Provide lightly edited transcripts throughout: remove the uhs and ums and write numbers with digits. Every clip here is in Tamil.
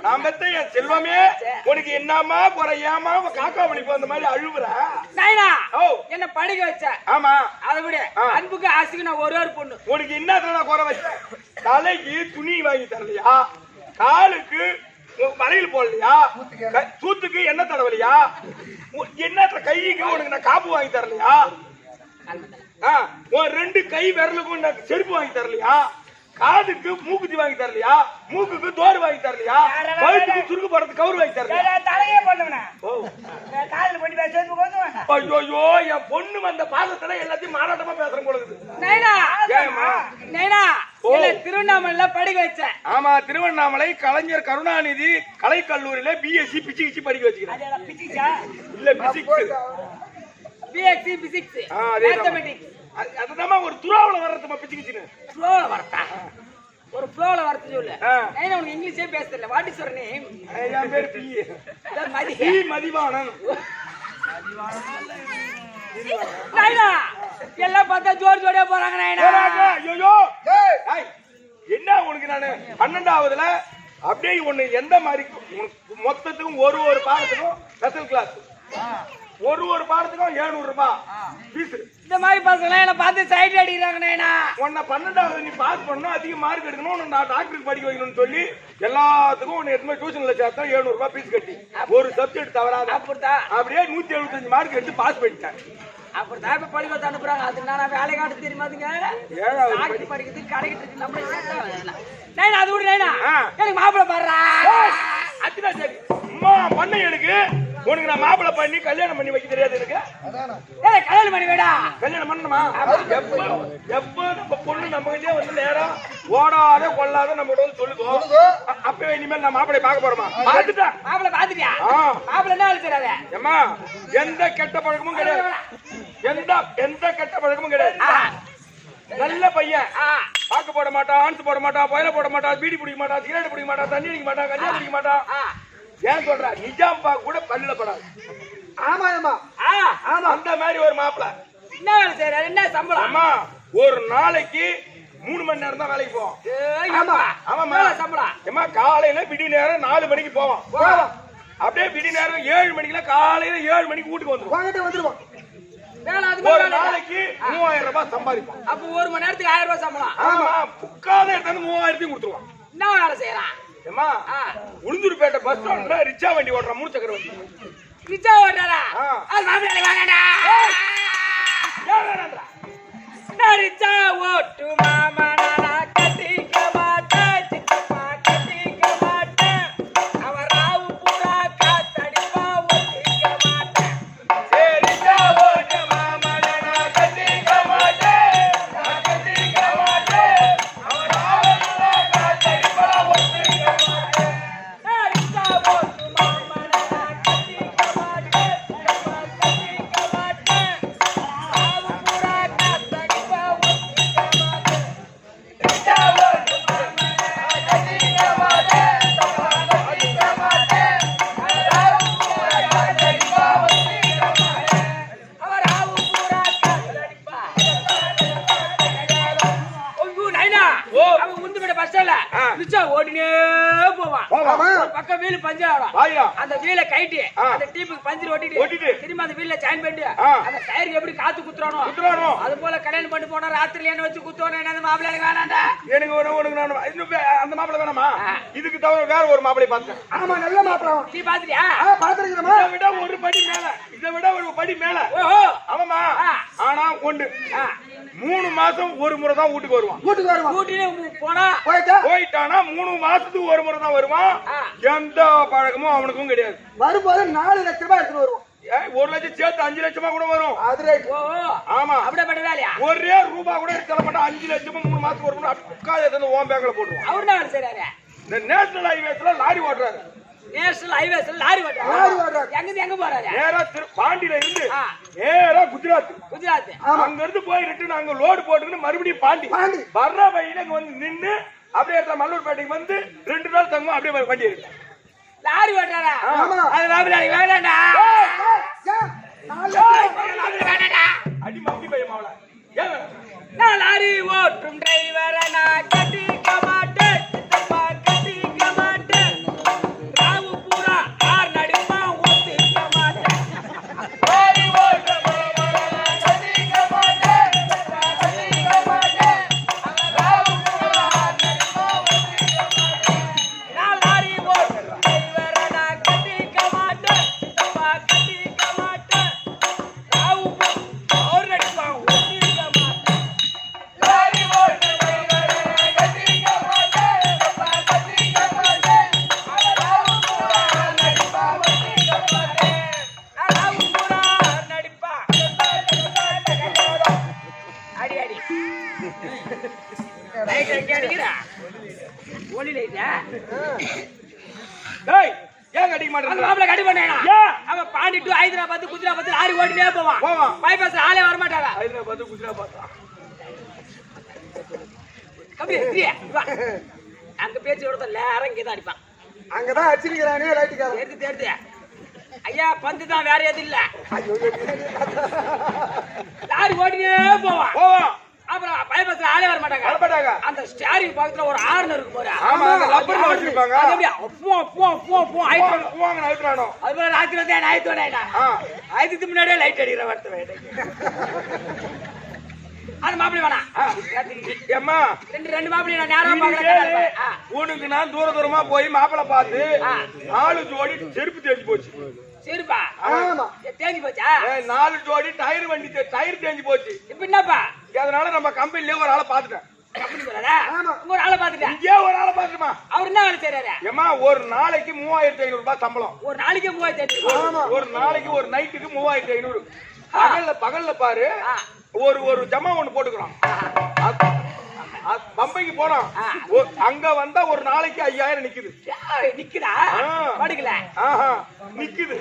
நான் பெத்த என் செல்வமே உனக்கு என்னமா குறையாம காக்கா மணிக்கு வந்த மாதிரி அழுவுற நைனா ஓ என்ன படிக்க வச்ச ஆமா அதை விட அன்புக்கு ஆசைக்கு நான் ஒரு பொண்ணு உனக்கு என்ன குறை வச்சேன் தலைக்கு துணி வாங்கி தரலையா காலுக்கு மலையில் போடலையா சூத்துக்கு என்ன தடவலையா என்ன கைக்கு உனக்கு நான் காப்பு வாங்கி தரலையா ரெண்டு கை விரலுக்கும் செருப்பு வாங்கி தரலையா காதுக்கு மூக்குத்தி வாங்கி தரலையா மூக்குக்கு தோறு வாங்கி தரலையா கழுத்துக்கு சுருக்கு போடுறதுக்கு கவுரு வாங்கி தரலையா தலையே பண்ணுவேன் காலில் பண்ணி ஐயோ என் பொண்ணு வந்த பாதத்துல எல்லாத்தையும் மாறாட்டமா பேசுறேன் போல திருவண்ணாமலை படிக்க வச்சேன் ஆமா திருவண்ணாமலை கலைஞர் கருணாநிதி கலைக்கல்லூரியில பிஎஸ்சி பிச்சு படிக்க வச்சுக்கிறேன் இல்ல பிஎஸ்சி பிசிக்ஸ் மேத்தமெட்டிக்ஸ் அதுதான் ஒரு துறாவுல வர்றதுமா பிச்சுக்கிச்சுன்னு ஃப்ளோல வரட்டா ஒரு ஃப்ளோல வரது சொல்லு நான் உனக்கு இங்கிலீஷே பேச தெரியல வாட் இஸ் யுவர் நேம் என் பேர் பி மதிவாணன் நைனா எல்லாம் பார்த்தா ஜோடியா போறாங்க நைனா ஐயோ என்ன உனக்கு நானு 12வதுல அப்படியே ஒண்ணு எந்த மாதிரி மொத்தத்துக்கும் ஒரு பாடத்துக்கும் ஸ்பெஷல் கிளாஸ் ஒரு பாடத்துக்கும் 700 ரூபாய் ஃபீஸ். இந்த மாதிரி பசங்க என்ன பார்த்து சைட் அடிக்கிறாங்க நைனா உன்னை 12வது நீ பாஸ் பண்ணணும் அதிக மார்க் எடுக்கணும் உன்னை டாக்டருக்கு படிக்க வைக்கணும்னு சொல்லி எல்லாத்துக்கும் உன்னை எதுவுமே டியூஷன்ல சேர்த்தா 700 ரூபாய் ஃபீஸ் கட்டி ஒரு சப்ஜெக்ட் தவறாத அப்படித்தான் அப்படியே 175 மார்க் எடுத்து பாஸ் பண்ணிட்டேன். அப்படிதான் இப்ப படிக்க அனுப்புறாங்க. அது நான் வேலை காட்டு தெரியுமாதுங்க படிக்கிறது கடைக்கிட்டு நம்ம அது விடு நைனா எனக்கு மாப்பிள்ளை பாடுறா அதுதான் சரி அம்மா பண்ண எனக்கு உனக்கு நான் மாப்பிள்ளை பண்ணி கல்யாணம் பண்ணி வைக்க தெரியாது எனக்கு கல்யாணம் பண்ணி வேடா கல்யாணம் பண்ணணுமா எப்ப நம்ம பொண்ணு நம்ம கிட்டே வந்து நேரம் ஓடாத கொள்ளாத நம்ம வந்து சொல்லுவோம் அப்பவே இனிமேல் நான் மாப்பிள்ளை பார்க்க போறோமா பார்த்துட்டேன் மாப்பிள்ளை பார்த்துட்டியா மாப்பிள்ளை என்ன வேலை செய்றாரு ஏமா எந்த கெட்ட பழக்கமும் கிடையாது எந்த கெட்ட பழக்கமும் கிடையாது நல்ல பையன் பாக்கு போட மாட்டான் ஆன்ஸ் போட மாட்டான் பயில போட மாட்டான் பீடி பிடிக்க மாட்டான் சிகரெட் பிடிக்க மாட்டான் தண்ணி அடிக்க மாட்டான் கஞ்சா பிடிக்க மாட்டான் ஏன் சொல்ற நிஜாம் பாக்கு கூட பல்லுல படாது. ஆமா அந்த மாதிரி ஒரு மாப்பிள்ள என்ன வேலை செய்யறாரு என்ன சம்பளம் அம்மா ஒரு நாளைக்கு 3 மணி நேரம் தான் வேலைக்கு போவோம். ஆமாமா சம்பளம் ஏமா காலையில விடி நேரம் 4 மணிக்கு போவோம் அப்படியே விடி நேரம் 7 மணிக்குல காலையில 7 மணிக்கு வீட்டுக்கு வந்துருவோம். ஒரு நாளைக்கு 3000 ரூபாய் சம்பாதிப்போம். அப்ப 1 மணி நேரத்துக்கு 1000 ரூபாய் சம்பளம். ஆமா புக்காத எடுத்து 3000 கொடுத்துருவோம். என்ன வேலை செய்யறான் ஏமா உளுந்தூர்பேட்டை பஸ் ஸ்டாண்ட்ல ரிச்சா வண்டி ஓட்டுறான் 3 சக்கர வண்டி. ரிச்சா ஓட்டுறாரா வாங்கடா நான் ரிச்சா ஓட்டு மாமா நானா கட்டிக்க மாட்டேன் சித்தப்பா கட்டிக்க மாட்டேன் அவர் ராவு பூரா காத்தடிப்பா ஒட்டிக்க மாட்டேன் ரிச்சா ஓட்டு மாமா நானா கட்டிக்க மாட்டேன் கட்டிக்க மாட்டேன் அவர் ராவு பூரா காத்தடிப்பா ஒட்டிக்க மாட்டேன் ரிச்சா ஓட்டு மாமா நானா கட்டிக்க மாட்டேன் கட்டிக்க மாட்டேன் ராவு பூரா காத்தடிப்பா ஒட்டிக்க மாட்டேன் ரிச்சா ஓட்டு மாமா நானா கட்டிக்க மாட்டேன் கட்டிக்க மாட்டேன் ராவு பூரா காத்தடிப்பா ஒட்டிக்க மாட்டேன் அவர் ராவு பூரா காத்தடிப்பா ஐயோ நைனா அவன் முந்து விட பஸ் ஸ்டாண்ட்ல ரிச்சா ஓடினே போவான். ஒரு பக்கம் வீல் பஞ்சர் ஆகும். அந்த வீலை கைட்டி அந்த டீப்புக்கு பஞ்சர் ஓட்டிட்டு திரும்ப அந்த வீல்ல ஜாயின் பண்ணி அந்த டயருக்கு எப்படி காத்து குத்துறானோ அது போல கல்யாணம் பண்ணி போனா ராத்திரில என்ன வச்சு குத்துவானோ என்ன மாப்பிள்ளை எனக்கு வேணாண்டா எனக்கு உனக்கு அந்த மாப்பிள்ளை வேணாமா இதுக்கு தவிர வேற ஒரு மாப்பிள்ளை பார்த்தேன். ஆமா நல்ல மாப்பிள்ளை நீ பாத்துறியா பாத்துருக்கமா இதை விட ஒரு படி மேல ஓஹோ ஆமாமா ஆனா ஒண்ணு 3 மாசம் ஒரு முறை தான் வீட்டுக்கு வருவான். கூட்டிட்டு போனா போயிட்டானா 3 மாசத்துக்கு ஒரு முறை தான் வருவான். எந்த பழக்கமும் அவனுக்கும் கிடையாது. வரும்போது 4 லட்சம் ரூபாய் எடுத்துட்டு வருவோம். 1 லட்சம் சேர்த்து 5 லட்சமா கூட வரும். அது ரைட். ஆமா அப்படியே வேலையா ஒரே ரூபாய் கூட தர மாட்டான். 5 லட்சமா 3 மாசத்துக்கு ஒரு முறை உட்காந்து எடுத்து ஓம் பேங்க்ல போட்டுருவான். அவரு என்ன செய்யறாரு இந்த நேஷனல் ஹைவேஸ்ல லாரி ஓட்டுறாரு. நேஷனல் ஹைவேஸ்ல லாரி ஓட்டுறாரு. எங்க போறாரு நேரா பாண்டியில இருந்து நேரா குஜராத் அங்க இருந்து போய் ரிட்டர்ன் அங்க லோடு போட்டுக்கிட்டு மறுபடியும் பாண்டி வர்ற வழியில இங்க வந்து நின்னு அப்படியே மல்லூர்பேட்டைக்கு வந்து 2 நாள் தங்கும் அப்படியே வண்டி இருக்கு. லாரி ஓட்டுறாரா அது மாப்பிள்ளை வேணாண்டா அடி மம்பி பையன் மாவள ஏன் நான் லாரி ஓட்டும் டிரைவரை நான் கட்டிக்க மாட்டேன் சித்தப்பா கட்டிக்க மாட்டேன் டேய் ஏன் கட்டிக்க அந்த மாட்டேன் மாப்பிள்ளை கட்டி பண்ணேனா ஏன் அவன் பாண்டி டு ஹைதராபாத் குஜராத் லாரி ஓட்டிட்டே போவான் போவான். பைபாஸ் ஆளே வர மாட்டாங்க ஹைதராபாத் குஜராத் கம்பி ஃப்ரீயா வா அங்க பேச்சு விடுறத நேரம் இங்கே தான் அடிப்பான் அங்கதான் அடிச்சிருக்கிறானே ரைட்டுக்காரன். எடுத்து தேடுது ஐயா பந்து தான் வேற எதுவும் இல்ல லாரி ஓட்டிட்டே போவான் போவான் அப்புறம் பைபாஸ்ல ஆளே வர மாட்டாங்க வரப்பட்டாங்க அந்த ஸ்டேரிங் பக்கத்துல ஒரு ஆர்ன் இருக்கு போற ஆமா அந்த லப்பர்ல வச்சிருப்பாங்க அது அப்படியே அப்போ அப்போ அப்போ அப்போ ஆயிட்டு போவாங்க நைட்ரானோ அது போல ராத்திரி வந்து ஆயிட்டு வந்தேன் ஆயிரத்துக்கு முன்னாடியே லைட் அடிக்கிற வரத்து அது மாப்பிள்ளை வேணாம் ஏம்மா ரெண்டு மாப்பிள்ளை நான் நேரம் பாக்குறேன் உனக்கு நான் தூரமா போய் மாப்பிளை பார்த்து 4 ஜோடி செருப்பு தேஞ்சு போச்சு சரிப்பா ஆமா. தேஞ்சு போச்சா 4 ஜோடி டயர் வண்டி டயர் தேஞ்சு போச்சு இப்ப என்னப்பா அதனால நம்ம கம்பெனிலே ஒரு ஆளை பாத்துட்டேன் கம்பெனி போறாரா ஆமா. ஒரு ஆளை பாத்துட்டேன் இங்கே ஒரு ஆளை பாத்துமா அவர் என்ன வேலை செய்யறாரு ஏமா ஒரு நாளைக்கு 3500 ரூபாய் சம்பளம் ஒரு நாளைக்கு 3500 ஒரு நாளைக்கு ஒரு நைட்டுக்கு 3500 பகல்ல பாரு ஒரு ஜமா ஒண்ணு போட்டுக்கிறோம் பம்பைக்கு போனோம் அங்க வந்தா ஒரு நாளைக்கு 5000 நிக்குது நிக்குதா படுக்கல ஆஹா நிக்குது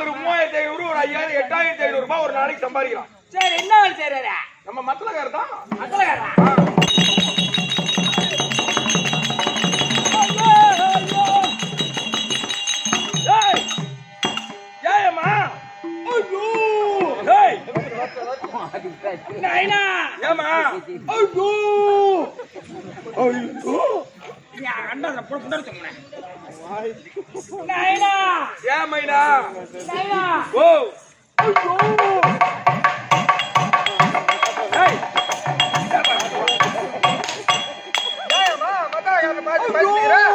ஒரு 3500 ஒரு 5000 8500 ரூபாய் ஒரு நாளைக்கு சம்பாதிக்கலாம் சரி என்ன வேலை செய்யறாரு நம்ம மத்தலக்காரர் தான் மத்தலக்காரா ஏயம்மா ஐயோ டேய் நைனா ஏமா ஐயோ ஐயோ யா அண்ணா போடு புண்டர் சொன்னேன் நைனா ஏமைனா நைனா ஓ ஐயோ டேய் ஏம்மா, மத்தாக்காரனை பார்த்து பயந்துக்கிறேன்.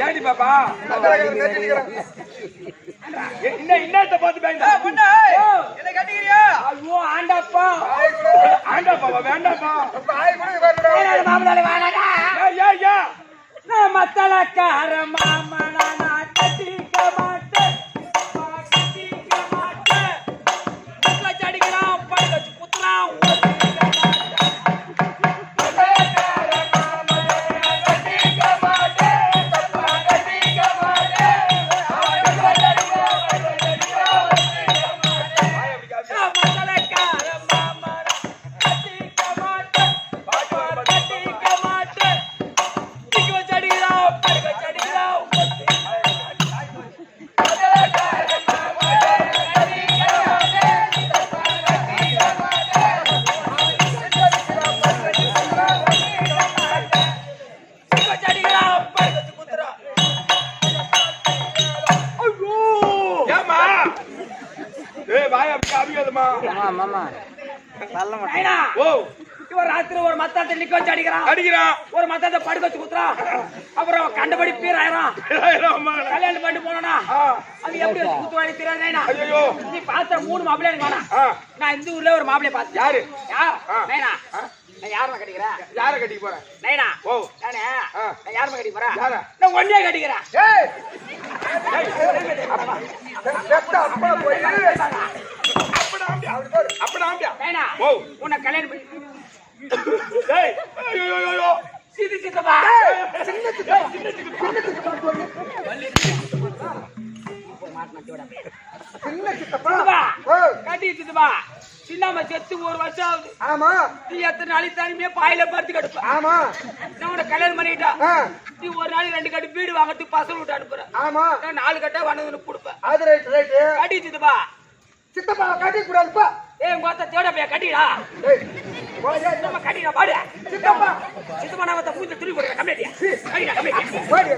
ஏடி பாப்பா மத்தாக்காரனை கட்டிக்கிறேன். இன்னத்த பார்த்து பயந்தா என்னை கட்டிக்கிறியா? ஐயோ ஆண்டாப்பா ஆண்டாப்பா வேண்டாப்பா அப்ப ஆய் கூட வரல. மாமனால வாடா ஏ நான் மத்தலக்கார மாமனா நான் கட்டிக்க மாட்டேன் கட்டிக்க மாட்டேன் கச்சடிக்கிறான் படி வச்சு குத்துறான் ராத்திரி ஒரு மத்தாத்தை நிக்க வச்சு அடிக்கிறான் ஒரு மத்தாத்தை படுக்க வச்சு குத்துறான் அப்புறம் கண்டபடி பீராயிரம் கல்யாணம் பண்ணி போனா அது எப்படி வச்சு குத்துவாங்க தெரியாது நீ பார்த்த 3 மாப்பிள்ளை எனக்கு வேணாம் நான் இந்த ஊர்ல ஒரு மாப்பிள்ளைய பார்த்தேன் யாரு நைனா நான் யாருமா கட்டிக்கிறேன் யார கட்டிக்க போறேன் நைனா ஓ நானே நான் யாருமா கட்டிக்க போறேன் யார நான் ஒன்னே கட்டிக்கிறேன் ஏய், செத்த அப்பா போய் அப்படாம்பியா நைனா ஓ உன்னை கல்யாணம் பண்ணி டேய் ஐயோ சித்தி சித்தப்பா சின்ன சித்தப்பா. சித்தப்பா ஓ, கட்டி சித்தப்பா சின்னம்மா செத்து 1 வருஷம் ஆகுது ஆமா நீ எத்தனை நாளைக்கு தனிமே பாயில படுத்து கிடப்ப ஆமா நான் உன்னை கல்யாணம் பண்ணிட்டா ஆ, நீ ஒரு நாளைக்கு 2 கட்டு வீடு வாங்கறதுக்கு பசங்க விட்டு அனுப்புற ஆமா நான் 4 கட்டா வந்து கொடுப்பேன் அது ரைட் ரைட்டு. கட்டி சித்தப்பா சித்தப்பா கட்டிக்க கூடாதுப்பா. ஏய் மொத்த தேட போய் கட்டிடா ஏய், போயா, நம்ம கட்டிடா பாடு சித்தப்பா சித்தப்பா நான் மொத்த மூஞ்சி துணி போடுறேன் கம்மியா கட்டிடா கம்மியா போயா.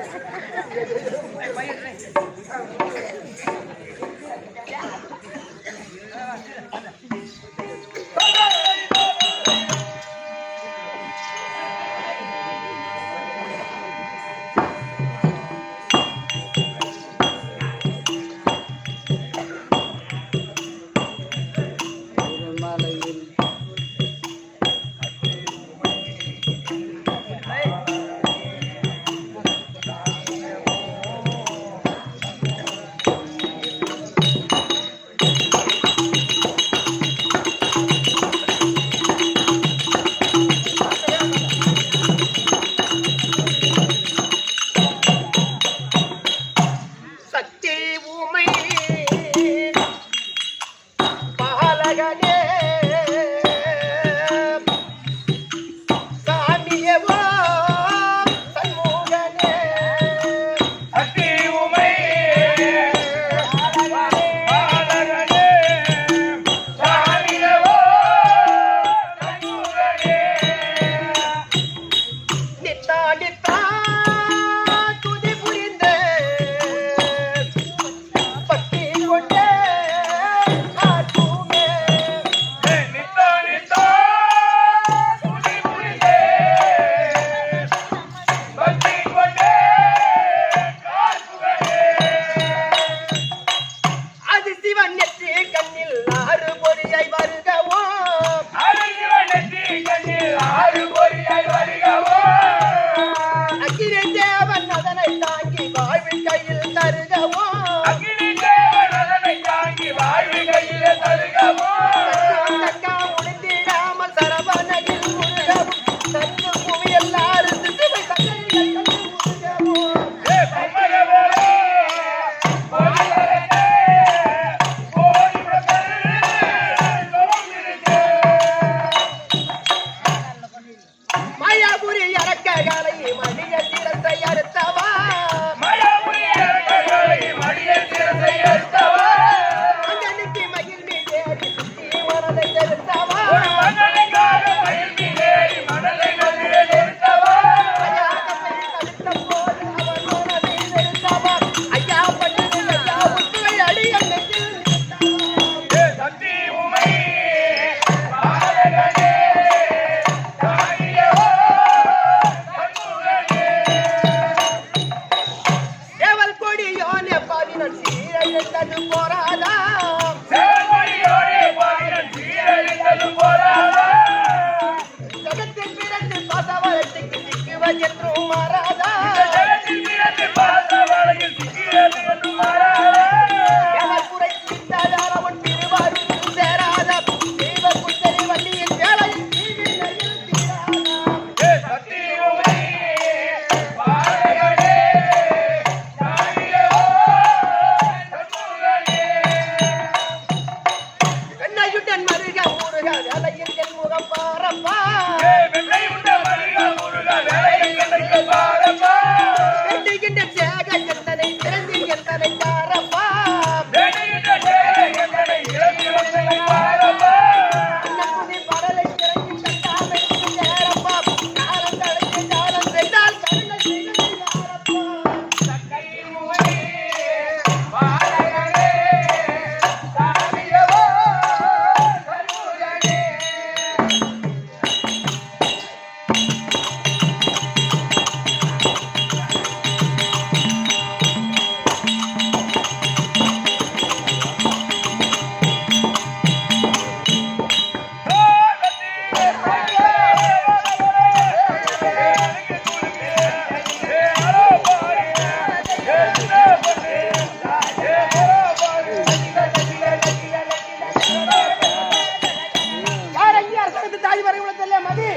வாழ்வு கையில் தருகவோ அக்னி தேவன் அதனை தாங்கி வாழ்வு கையில தருகவோ தக்கா உடைந்திடாமல் சரவணையில் முருகவும் தத்து புவியெல்லாரும் சிசுவை தந்தையில் முருகவோ மாயாபுரி அரக்ககளை மணிய திறத்தை அறுத்தவா மகனுக்கு மகிழ் மீதேறி சுத்தி மனதை தருத்தவா ஐயா தன்னை தடுத்த போது அவன் மனதை தருத்தவா ஐயா பண்ணது ஐயா உங்களை அடிய நெஞ்சில் தேவல் கொடியோனே பாவினன் சீரழித்தது போராதா ஜகத்தில் பிறந்து பாசவளத்துக்கு சிக்குவன் என்றும் மாறாதா தேவல் குறை சிந்தாதார் அவன் திருவாரூர் சேராதா தெய்வ குத்தரி வள்ளியின் வேலையில் தீவினையில் தீராதா வெண்ணையுடன் மருக ஊருக வேலையில் என் முகம் பாரப்பா வெட்டுகின்ற சேக எந்தனை திறந்து எந்தனை பாரப்பா அன்னக்குடி படலை திறங்கி கட்டாமை சேரப்பா காலம் தழைத்து காலம் சென்றால் கருணை செய்வது யாரப்பா அரசாங்கத்தில் தாஜ் வரைபடத்தில் மதி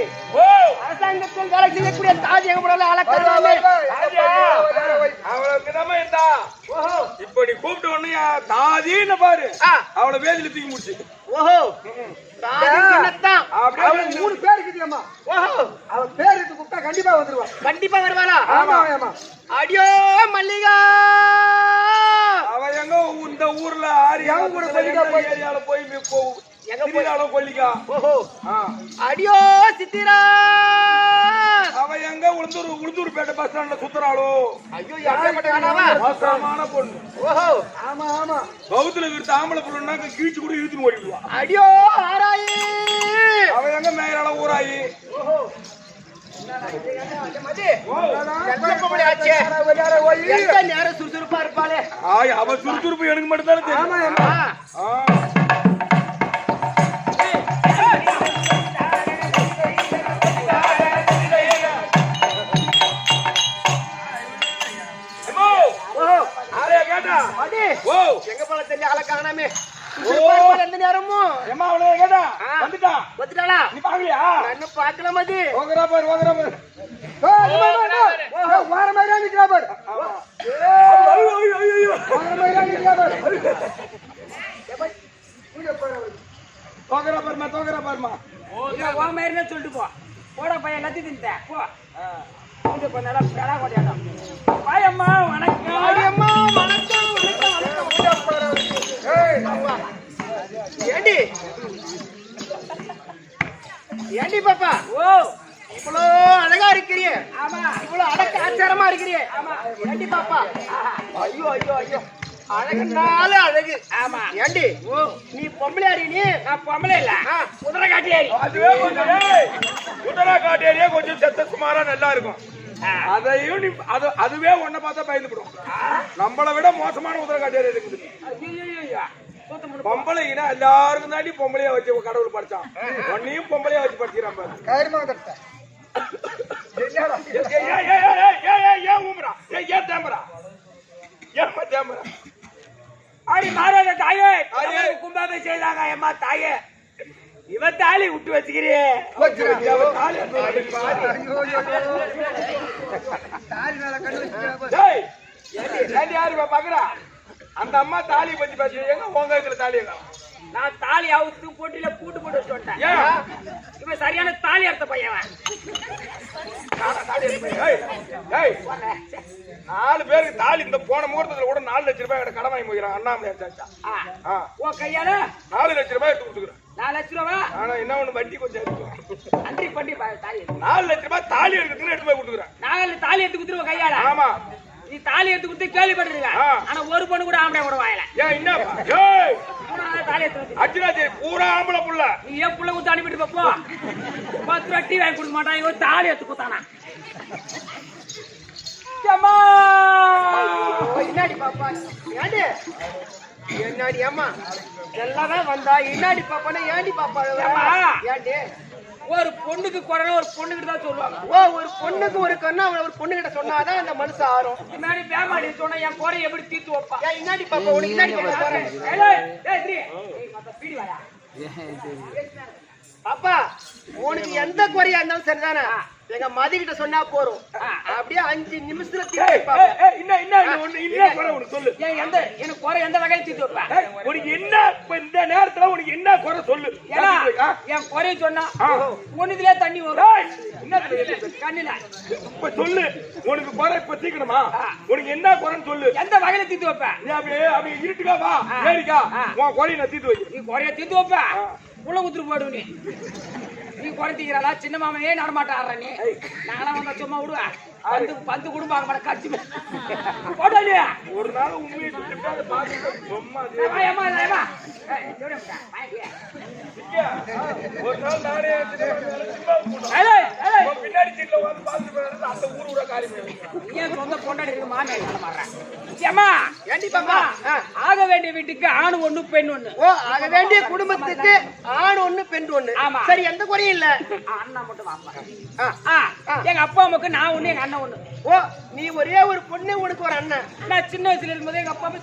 அரசாங்கத்தில் வேலை செய்யக்கூடிய தாஜ் எங்கப்படல அளக்கறாமே அவளுக்குதாம்மா இருந்தா இப்ப நீ கூப்பிட்ட உடனே தாதின்னு பாரு அவளை வேதியில தூக்கி முடிச்சு ஓஹோ தாஜ் சின்னத்தான் அவளுக்கு 3 பேர் இருக்குதியம்மா ஓஹோ அவ பேர் எடுத்து கூப்பிட்டா கண்டிப்பா வந்துருவா கண்டிப்பா வருவாளா ஆமா ஆமா அடியோ மல்லிகா அவ எங்க இந்த ஊர்ல ஆரியா கூட ஏரியால போய் எங்க போய் கொல்லிக்கா ஓஹோ அடியோ சித்திரா அவ எங்க உளுந்தூர் பேட்டை பஸ் ஸ்டாண்ட்ல சுத்துறாளோ ஐயோ யாரப்பட்டவனாவா மோசமான பொண்ணு ஓஹோ ஆமா ஆமா பௌத்துல விருத்த ஆம்பளை பொண்ணுன்னா கீழ்ச்சி கூட இழுத்துன்னு ஓடிடுவா அடியோ ஆராயி அவ எங்க மேயரால ஊராயி ஓஹோ நேரம் சுறுசுறுப்பா இருப்பாளே அவ சுறுசுறுப்பு எனக்கு மட்டும் தானே தெரியும் எங்க போல தெரியல ஆள காணாமே எந்த நேரமும் ஏமா அவளே கேட்டா வந்துட்டா வந்துட்டாளா நீ பாக்கலையா இன்னும் பார்க்கல மதி ஓகரா பாரு வார மாதிரி நிக்கிறா பாரு வார மாதிரி நிக்கிறா பாரு தோகரா பாருமா ஓ மாதிரினே சொல்லிட்டு போ போட பையன் லத்தி தின்ட்டேன் போ கொஞ்சம் கொஞ்ச நாளா பெடா கொட்டியாட்டம் பாயம்மா வணக்கம் அடியம்மா வணக்கம் ஏண்டி ஏண்டி பாப்பா ஓ இவ்வளோ அழகா இருக்கிறியே ஆமா இவ்வளோ அடக்க ஆச்சாரமா இருக்கிறியே ஆமா ஏண்டி பாப்பா ஐயோ ஐயோ ஐயோ அழகுனால அழகு ஆமா ஏண்டி ஓ நீ பொம்பளையாடி நீ நான் பொம்பளை இல்ல குதிரை காட்டியாரி அதுவே கொஞ்சம் குதிரை காட்டேரியா கொஞ்சம் செத்த சுமாரா நல்லா இருக்கும் அதையும் அதுவே ஒன்ன பார்த்தா பயந்துடும் நம்மளை விட மோசமான குதிரை காட்டேரியா இருக்குது பொம்பளைனா எல்லாருக்கும் தாண்டி பொம்பளையா வச்சு கடவுள் படிச்சான் ஒன்னையும் பொம்பளையா வச்சு படிக்கிறான் பாரு ஏன் ஊம்புறா ஏன் தேம்புறா தெரியாம அடி மாறாத தாயே கும்பாபை செய்தாங்க அம்மா தாயே இவன் தாலி விட்டு வச்சுக்கிறியே யாரு பாக்குறா அந்த அம்மா தாலி பத்தி பேசுறீங்க உங்க இதுல தாலி நான் தாலி அவுத்து போட்டியில கூட்டு போட்டு வச்சுட்டேன் இவன் சரியான தாலி அறுத்த பையன் 4 பேருக்கு தாலி இந்த போன முகூர்த்தத்துல கூட 4 லட்சம் ரூபாய் கடன் வாங்கி போகிறான் அண்ணாமலை உன் கையால 4 லட்சம் ரூபாய் எடுத்து கொடுத்துக்கிறேன் 4 லட்சம் ரூபா ஆனா என்ன ஒண்ணு வட்டி கொஞ்சம் இருக்கும் அன்றி பண்ணி தாலி 4 லட்சம் ரூபாய் தாலி எடுத்துன்னு எடுத்து போய் கொடுத்துக்கிறேன் நாங்கள் தாலி எடுத்து கொடுத்துருவோம் கையால ஆமா நீ தாலி எடுத்து கொடுத்து கேள்விப்பட்டிருக்க ஆனா ஒரு பொண்ணு கூட ஆம்பளை கூட வாயல ஏன் என்ன தாலி எடுத்து அர்ஜுனாஜி பூரா ஆம்பளை புள்ள நீ ஏன் புள்ள கொடுத்து அனுப்பிட்டு போ 10 ரூபா டீ வாங்கி கொடுக்க மாட்டான் இவன் தாலி எடுத்து கொடுத்தானா என்னாடி பாப்பா ஏண்டி என்னாடி அம்மா எல்லாமே வந்தா என்னாடி பாப்பானா ஏண்டி பாப்பா ஏண்டி ஒரு பொண்ணுக்கு குறைனா ஒரு பொண்ணுகிட்ட தான் சொல்லுவாங்க ஒரு பொண்ணுக்கு ஒரு கண்ணா ஒரு பொண்ணு கிட்ட சொன்னாதான் அந்த மனசு ஆறும் முன்னாடி பேமாடி சொன்னா என் குறை எப்படி தீர்த்து வைப்பா என்னாடி பாப்பா உனக்கு என்னாடி பாப்பா உனக்கு எந்த குறையா இருந்தாலும் சரிதானே எங்க மதி கிட்ட சொன்னா போறோம் அப்படியே 5 நிமிஷத்துல சொல்லு எனக்கு குறை எந்த வகையில தீர்த்து வைப்பேன் உனக்கு என்ன இந்த நேரத்துல உனக்கு என்ன குறை சொல்லு என் குறைய சொன்னா ஒண்ணுலயே தண்ணி வரும் கண்ணுல இப்ப சொல்லு உனக்கு குறை இப்ப தீக்கணுமா உனக்கு என்ன குறைன்னு சொல்லு எந்த வகையில தீர்த்து வைப்பேன் நீ அப்படியே இருட்டுக்கா வா ஏறிக்கா உன் குறையை நான் தீர்த்து வைக்கிறேன் நீ குறைய தீர்த்து வைப்பேன் உள்ள குத்துரு போடு நீ குறைத்திக்கிறாளா சின்ன மாமையே நடமாட்ட ஆடுற நீ நாங்களாம் வந்தா சும்மா விடுவேன் பந்து குடும்பம் மேடம் கட்சி போட்டா ஒரு நாள் உண்மையை சொல்லிட்டு சும்மா ஒரு நாள் நானே பின்னாடி சீட்ல வந்து பார்த்து அந்த ஊரோட காரியம் ஏன் சொந்த பொண்டாடி இருக்கு மாமியார் சொல்ல மாட்டேன் ஆக வேண்டிய வீட்டுக்கு ஆண் 1 பெண் 1 ஆக வேண்டிய குடும்பத்துக்கு ஆண் 1 பெண் 1 சரி எந்த குறையும் இல்ல அண்ணா மட்டும் எங்க அப்பா அம்மாக்கு நான் 1 எங்க அண்ணன் 1 நீ ஒரே ஒரு பொண்ணு உனக்கு ஒரு அண்ணன் நான் சின்ன வயசுல இருக்கும்போது எங்க அப்பா அம்மா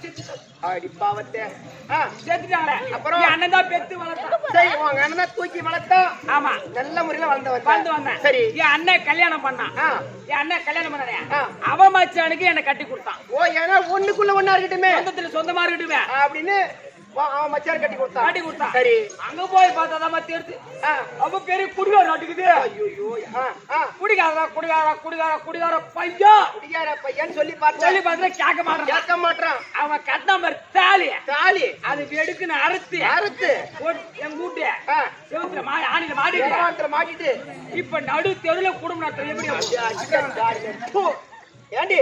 சேர்த்துட்டாங்க அப்புறம் அண்ணன் தான் பெத்து வளர்த்தான் சரி உங்க அண்ணன் தூக்கி வளர்த்தா ஆமா நல்ல முறையில வளர்ந்து வந்தேன் சரி என் அண்ணன் கல்யாணம் பண்ணான் என் அண்ணன் கல்யாணம் பண்ணானே அவன் மச்சானுக்கு என்ன கட்டி கொடுத்தான் ஏன்னா ஒண்ணுக்குள்ள ஒண்ணா இருக்கட்டுமே சொந்தமா இருக்கட்டுமே அப்படின்னு அவன் மச்சான் கட்டி கொடுத்தான் சரி அங்க போய் பார்த்தா தெரிஞ்சு அவ பெரிய குடிகார நாட்டுக்குது குடிகார பையன் சொல்லி பார்த்தா கேட்க மாட்டான் அவன் கட்டின தாலி அது வெடுக்குன்னு அறுத்து என் கூட்டு செவுத்துல ஆணில மாட்டிட்டு இப்ப நடு தெருல குடும்ப நடத்துறது எப்படி ஏண்டி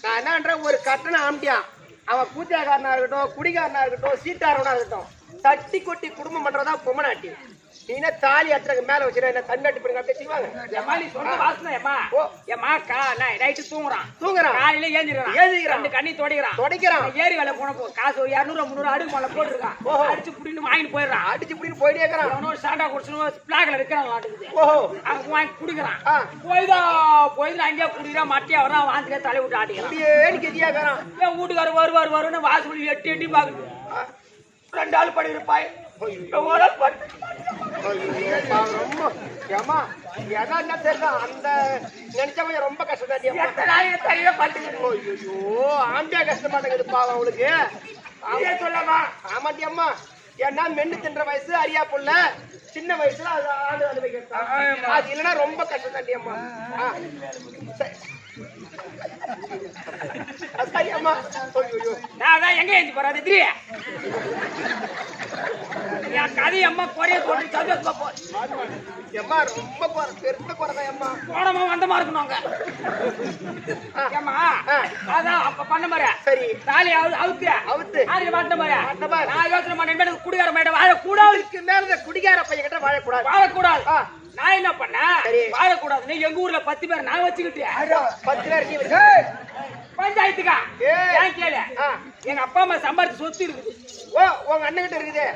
நான் என்னன்றேன் ஒரு கட்டணம் ஆம்பியான் அவன் பூஜாக்காரனா இருக்கட்டும் குடிகாரனா இருக்கட்டும் சீட்டாரனா இருக்கட்டும் தட்டி கொட்டி குடும்பம் பண்றதா பொம்மநாட்டி நீனா தாலி அட்டக்கு மேல வச்சிர என்ன தண்ணி பண்ணி அப்படியே செய்வாங்க எம்மாலி சொல்ற வாசனை எம்மா நைட்டு தூங்குறான் காலையில ஏந்திக்கிறான் 2 கண்ணி துடைக்கிறான் ஏரி வேலை போன காசு 200 300 அடுக்கு மேல போட்டுருக்கான் அடிச்சு புடின்னு வாங்கிட்டு போயிடுறான் அடிச்சு புடின்னு போயிட்டே இருக்கிறான் அவனோட சாண்டா குடிச்சு பிளாக்ல இருக்கிறான் நாட்டுக்கு அவங்க வாங்கி குடிக்கிறான் போய்தான் அங்கேயே குடிக்கிறான் மட்டியா வரான் வாந்திலே தலை விட்டு ஆட்டிக்கிறான் கெதியாக்காரன் என் வீட்டுக்காரர் வருவாருன்னு வாசல் எட்டி பாக்குது 2 ஆள் படி இருப்பாய் அந்த நினைச்சவங்க ரொம்ப கஷ்டம் ஆம்பியா கஷ்டமாட்டேங்குது பாவம் அவளுக்கு சொல்லாமா ஆமாட்டியம்மா ஏன்னா மென்னு தின்ற வயசு அரியா புள்ள சின்ன வயசுல அது இல்லைன்னா ரொம்ப கஷ்டம் தாண்டியம்மா எங்க எழுதி போறாது கதை அம்மா குறைய சொல்லி அம்மா ரொம்ப பெருத்த குறைதான் அம்மா போனமா வந்தமா இருக்கணும் அதான் அப்ப பண்ண மாதிரி சரி தாலி அவுத்து மாட்ட மாதிரி நான் யோசனை பண்ண குடிகார மாட்ட வாழக்கூடாது மேல குடிகார பையன் கிட்ட வாழக்கூடாது நான் என்ன பண்ணேன் வாழக்கூடாதுன்னு எங்க ஊர்ல 10 பேர் நான் வச்சுக்கிட்டேன் 10 பேர் பஞ்சாயத்துக்கா ஏன் கேளு எங்க அப்பா அம்மா சம்பாதிச்சு சொத்து இருக்குது உங்க அண்ணன் கிட்ட இருக்குது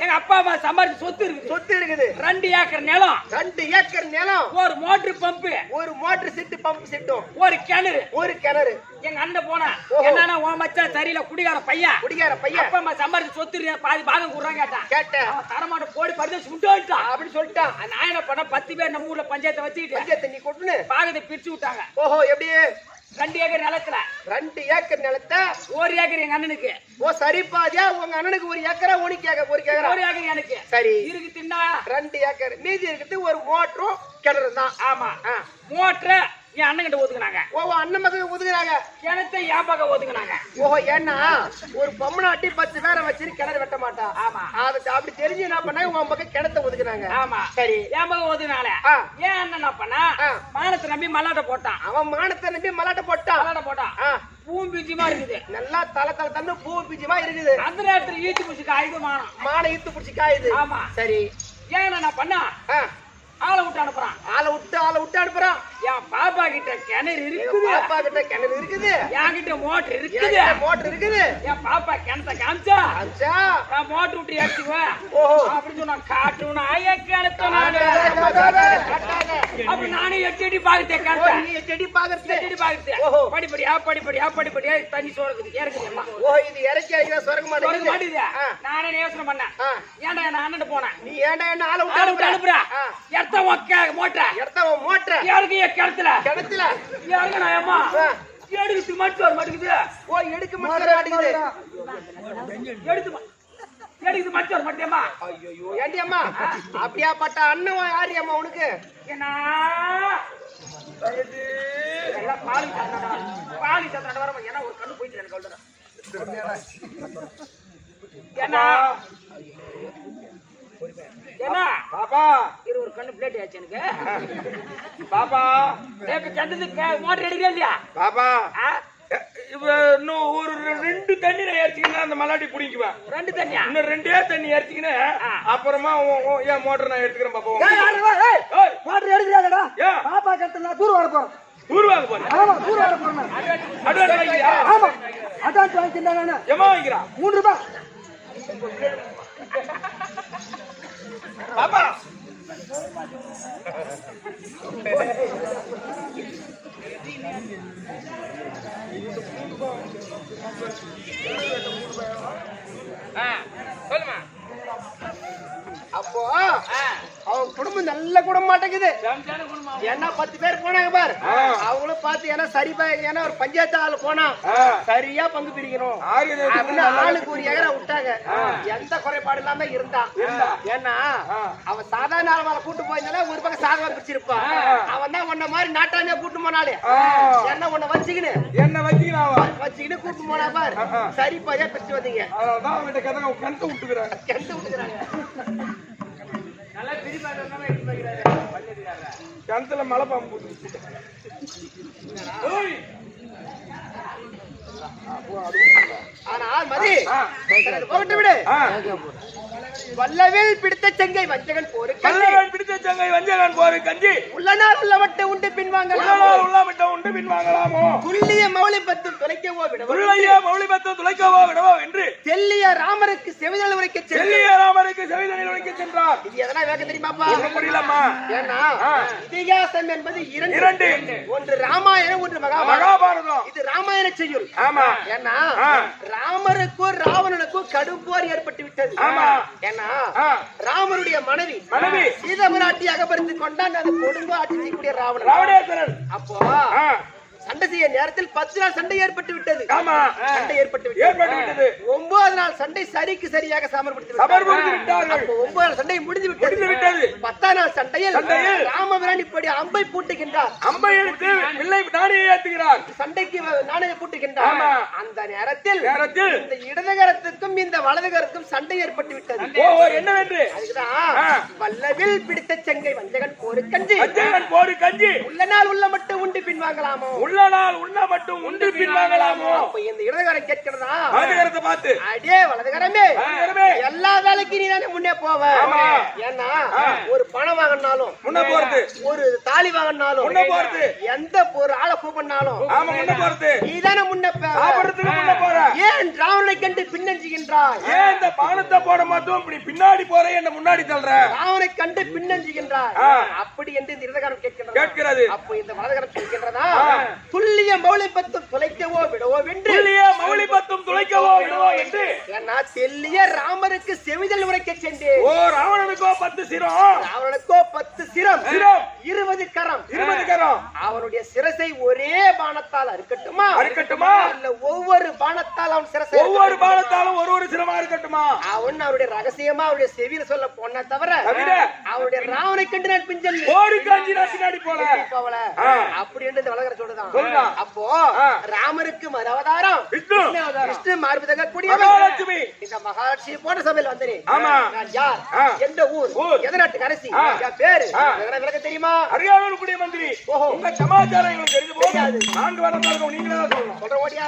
எங்க அப்பா அம்மா சம்பாதிச்சு சொத்து இருக்குது. சொத்து இருக்குது. 2 ஏக்கர் நிலம், 2 ஏக்கர் நிலம், ஒரு மோட்டர் பம்பு, ஒரு மோட்டர் செட்டு, பம்ப் செட்டும், ஒரு கிணறு. ஒரு கிணறு. எங்க அண்ணன் போனா என்னன்னா உன் மச்சான் சரியில்ல குடிகார பையன். குடிகார பையன். அப்பா அம்மா சம்பாதிச்சு சொத்து இருக்கு, பாதி பாகம் குடுறாங்க கேட்டான். கேட்டேன். அவன் தரமாட்ட போடி பரிதேசி முட்டாயிட்டான் அப்படின்னு சொல்லிட்டான். நான் என்ன பண்ண 10 பேர் நம்ம ஊர்ல பஞ்சாயத்தை வச்சுக்கிட்டு பஞ்சாயத்து நீ கொட்டுன்னு பாகத்தை பிரிச்சு விட்டாங்க. ஓஹோ எப்படி? 2 ஏக்கர் நிலத்துல 2 ஏக்கர் நிலத்தை 1 ஏக்கர் எங்க அண்ணனுக்கு. ஓ சரிப்பாதியா உங்க அண்ணனுக்கு 1 ஏக்கரா உனக்கு ஒரு ஏக்கரா? 1 ஏக்கர் எனக்கு. சரி இருக்கு தின்னா 2 ஏக்கர் மீதி இருக்குது ஒரு மோட்டரும் கிணறு தான். ஆமா. மோட்டர் என் அண்ணன் கிட்ட ஒதுக்குனாங்க. ஓஹோ அண்ணன் பக்கம் ஒதுக்குறாங்க. கிணத்தை என் பக்கம் ஒதுக்குனாங்க. ஓஹோ ஏன்னா ஒரு பொம்மனாட்டி 10 பேரை வச்சு கிணறு வெட்ட மாட்டா. ஆமா. அது அப்படி தெரிஞ்சு என்ன பண்ணாங்க உன் பக்கம் கிணத்தை ஒதுக்குறாங்க. ஆமா. சரி என் பக்கம் ஒதுக்குனால ஏன் அண்ணன் என்ன பண்ணா மானத்தை நம்பி மல்லாட்ட போட்டான். அவன் மானத்தை நம்பி மல்லாட்ட போட்டான். மல்லாட்ட போட்டான். பூம்பிஞ்சுமா இருக்குது. நல்லா தலை தன்னு பூ பிஞ்சுமா இருக்குது. அந்த நேரத்துல ஈட்டு பிடிச்சி காயுது மானம். மானை ஈத்து பிடிச்சி காயுது. ஆமா. சரி ஏன் என்ன பண்ணா ஆளை விட்டு அனுப்புறான். ஆளை விட்டு அனுப்புறான். என் பாப்பா கிட்ட கிணறு இருக்குது. பாப்பா கிட்ட கிணறு இருக்குது. என் கிட்ட மோட்டர் இருக்குது. மோட்டர் இருக்குது. என் பாப்பா கிணத்தை காமிச்சா நான் மோட்டர் விட்டு ஏற்றுவேன். ஓஹோ அப்படின்னு சொன்னா காட்டுனா கிணத்த நானு அப்படி நானே 8 அடி பாக்குறேன். செடி பாக்குறது. படிப்படியா தண்ணி சோறுக்குது இறக்குது. ஓ இது இறக்கி அடிக்கிற சொரக்க மாட்டேங்குது. நானே யோசனை பண்ணேன். ஏன்டா என்ன அண்ணன் போனேன். நீ ஏன்டா என்ன ஆளை விட்டு அனுப்புற மோட்டர் கிணத்துல கிணத்துல ஏம்மா எடுத்து மட்டும் மாட்டேங்குது. ஓ எடுக்க மாட்டேங்குது. எடுத்து மட்டும் மாட்டேமா. ஐயோ ஏண்டி அம்மா அப்படியாப்பட்ட அண்ணன் யாரு அம்மா உனக்கு? என்ன பாலி சத்திர வர ஏன்னா ஒரு கண்ணு போயிட்டு எனக்கு என்ன என்ன பாப்பா ஒரு கண்ணு பிளேட் ஆச்சு எனக்கு. பாப்பா மோட்டர் எடுக்கிறேன் இல்லையா பாப்பா இன்னும் ஒரு 2 தண்ணி நான் ஏறிச்சிக்கினா அந்த மல்லாட்டி பிடிக்குவேன். 2 தண்ணியா? இன்னும் 2 தண்ணி ஏறிச்சிக்கினே அப்புறமா ஏன் மோட்டர் நான் எடுத்துக்கிறேன் பாப்பா. மோட்டர் எடுக்கிறாடா. ஏன் பாப்பா கட்டல தூர் வர போறோம். ஊர் வாங்க போறேன். ஆமா தூர் வர போறோம். அட்வான்ஸ் வாங்கியா? ஆமா அட்வான்ஸ் வாங்கிட்டேன் நானு. எம்மா வாங்கிக்கிறா? 3 ரூபாய். பாப்பா சொல்லுமா. அப்போ அவன் குடும்பம் நல்ல குடும்பம் மாட்டேங்குது. ஏன்னா 10 பேர் போனாங்க பாரு. அவங்களும் பார்த்து ஏன்னா சரி ஏன்னா ஒரு பஞ்சாயத்து ஆளு போனா சரியா பங்கு பிரிக்கணும் அப்படின்னு ஆளுக்கு ஒரு ஏக்கரா விட்டாங்க. எந்த குறைபாடு இல்லாம இருந்தான். ஏன்னா அவன் சாதாரண ஆள் மேல கூட்டு போயிருந்தாலும் ஒரு பக்கம் சாதகம் பிரிச்சிருப்பான். அவன் தான் உன்ன மாதிரி நாட்டானே கூட்டு போனாலே என்ன உன்னை வச்சுக்கின்னு கூட்டு போனா பாரு. சரி பாதியா பிரிச்சு வந்தீங்க. கிணத்து விட்டுக்கிறாங்க. கிணத்துல மழை பாம்பு ஆனால் மதி போட்டு விடு. வல்லவில் பிடித்த செங்கை வஞ்சகன் போரு கஞ்சி உள்ளனால் உள்ளவட்ட உண்டு பின்வாங்கலாமோ துல்லிய மௌலிபத்தும் துளைக்கவோ விடவோ என்று தெல்லிய ராமருக்கு செவிதல் உரைக்க சென்றார். இது எதனா வேக தெரியுமாப்பா? புரியலம்மா. ஏன்னா இதிகாசம் என்பது 2 ஒன்று ராமாயணம் ஒன்று மகாபாரதம். இது ராமாயண செய்யுள். ஆமா. ஏன்னா ராமருக்கும் ராவணனுக்கும் கடும் போர் ஏற்பட்டு விட்டது. ஏன்னா ராமருடைய மனைவி சீதமராட்டி அகபரித்துக் கொண்டான் அந்த கொடுங்கோ ஆட்சி செய்யக்கூடிய ராவணன். அப்போ சண்டை செய்ய நேரத்தில் 10 நாள் சண்டை ஏற்பட்டு விட்டது. சண்டை ஏற்பட்டு விட்டது. 9 நாள் சண்டை சரிக்கு சரியாக சமர்ப்பித்து விட்டார்கள். 9 நாள் சண்டை முடிந்து விட்டது. 10ஆம் நாள் சண்டையில் ராமபிரான் இப்படி அம்பை பூட்டுகின்றார். அம்பை எடுத்து வில்லை நாணய ஏத்துகிறார். சண்டைக்கு நாணய பூட்டுகின்றார். அந்த நேரத்தில் இந்த இடதுகரத்துக்கும் இந்த வலதுகரத்துக்கும் சண்டை ஏற்பட்டு விட்டது. என்னவென்று அதுதான் வல்லவில் பிடித்த செங்கை வஞ்சகன் போரு கஞ்சி உள்ள நாள் உள்ள மட்டும் உண்டு பின்வாங்கலாமோ அப்ப இந்த இடதுகரம் கேட்கிறதா வலதுகரத்தை பார்த்து அடே வலதுகரமே எல்லா வேலைக்கும் நீ தானே முன்னே போவ. ஏன்னா ஒரு பணம் வாங்கினாலும் முன்ன போறது, ஒரு தாலி வாங்கினாலும் முன்ன போறது, எந்த ஒரு ஆளை கூப்பிடனாலும் முன்ன போறது நீ தானே முன்ன சாப்பிடுறதுக்கு முன்ன போற. ஏன் ராவணனை கண்டு பின்னஞ்சுகின்றாய்? ஏன் இந்த பானத்தை போட மாட்டோம் இப்படி பின்னாடி போற என்ன முன்னாடி தள்ளுற? ராவணனை கண்டு பின்னஞ்சுகின்றாய் அப்படி என்று இந்த இருதகாரம் கேட்கிறது. அப்போ இந்த வலதகாரம் சொல்கின்றதா? துல்லிய மௌலிபத்தும் துளைக்கவோ விடவோ வென்று துல்லிய மௌலிபத்தும் துளைக்கவோ விடவோ என்று ஏன்னா தெல்லிய ராமருக்கு செவிதல் உரைக்க சென்றேன். ஓ ராவணனுக்கோ 10 சிரம், ராவணனுக்கோ 10 சிரம், 20 கரம், 20 கரம். அவனுடைய சிரசை ஒரே பானத்தால் அறுக்கட்டுமா? அறுக்கட்டுமா? இல்ல ஒவ்வொரு பானத்தால் அவன் சிரசை ஒவ்வொரு பானத்தாலும் ஒரு சிரமா இருக்கட்டுமா? அவன் அவருடைய ரகசியமா அவருடைய செவியில சொல்ல போன தவிர அவருடைய ராவனை கண்டு நான் பிஞ்சல் ஓடி காஞ்சி பின்னாடி போல அப்படி என்று இந்த வழக்கரை சொல்லுதான். அப்போ ராமருக்கு அவதாரம் விஷ்ணு மார்பு கூடிய மகாலட்சுமி. இந்த மகாலட்சுமி போன சபையில் வந்தேன். ஆமா. நான் யார், எந்த ஊர், எந்த நாட்டுக்கு அரசி, என் பேரு விளக்க தெரியுமா? அருகாமையில் கூடிய மந்திரி. உங்க சமாச்சாரம் எங்களுக்கு தெரிஞ்சு போகாது. 4 வாரம் தான் நீங்களே தான் சொல்லணும். சொல்ற ஓடியா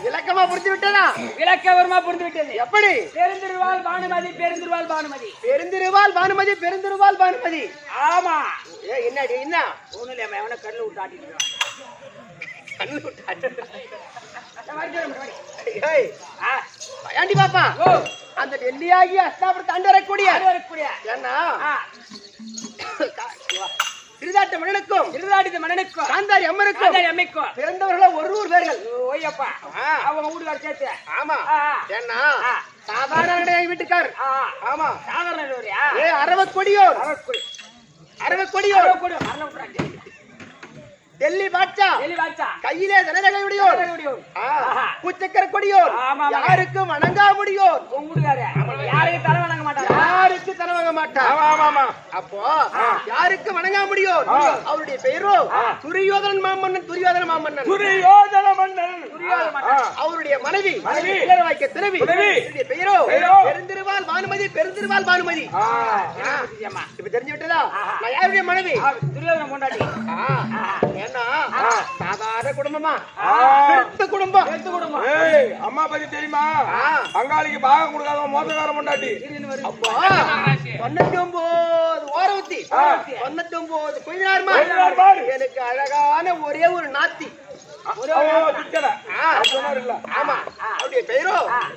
விளக்கமா புரிந்து விட்டதா? விளக்கவரமா புரிந்து விட்டது. எப்படி? பெருந்திருவாள் பானுமதி, பெருந்திருவாள் பானுமதி, பெருந்திருவாள் பானுமதி, பெருந்திருவாள் பானுமதி. ஆமா. என்னடி என்ன ஒண்ணுல அவன கண்ணு விட்டு ஆட்டிட்டு இருக்கான். கண்ணு விட்டு ஆட்டிட்டு ஏய் ஆண்டி பாப்பா அந்த டெல்லியாகி அஸ்தாபுரத்தை தாண்டி வரக்கூடிய ஏன்னா திருதாட்ட மன்னனுக்கும் திருதாட்ட மன்னனுக்கும் காந்தாரி அம்மனுக்கும் பிறந்தவர்கள் ஒரு பேர்கள். ஓய்யப்பா அவங்க வீட்டுக்கார சேர்த்து. ஆமா. ஏன்னா சாதாரண வீட்டுக்கார். ஆமா சாதாரண அரவக்கொடியோர் டெல்லி பாட்சா கையிலே தனதகையுடையோர் பூச்சக்கர கொடியோர் யாருக்கும் வணங்கா முடியோர் யாருக்கு தலை வணங்க மாட்டார். யாருக்கு தலை வணங்க மாட்டார். அப்போ யாருக்கு வணங்கா முடியோர் அவருடைய பெயரோ துரியோதன மாமன்னன். துரியோதன மாமன்னன் அவருடைய மனைவி வாய்க்க திரவி பெயரோ பெருந்திருவாள் பானுமதி. பெருந்திருவாள் பானுமதி இப்ப தெரிஞ்சு விட்டதா? நான் யாருடைய மனைவி? துரியோதன கொண்டாடி. ஏன்னா சாதாரண குடும்பமா குடும்பம். அம்மா பத்தி தெரியுமா? பங்காளிக்கு பாகம் கொடுக்காத மோசக்கார கொண்டாடி. அப்போ 99 ஓரவத்தி 99 குயினார்மா எனக்கு அழகான ஒரே ஒரு நாத்தி. ஆமா அவருடைய பெயரோ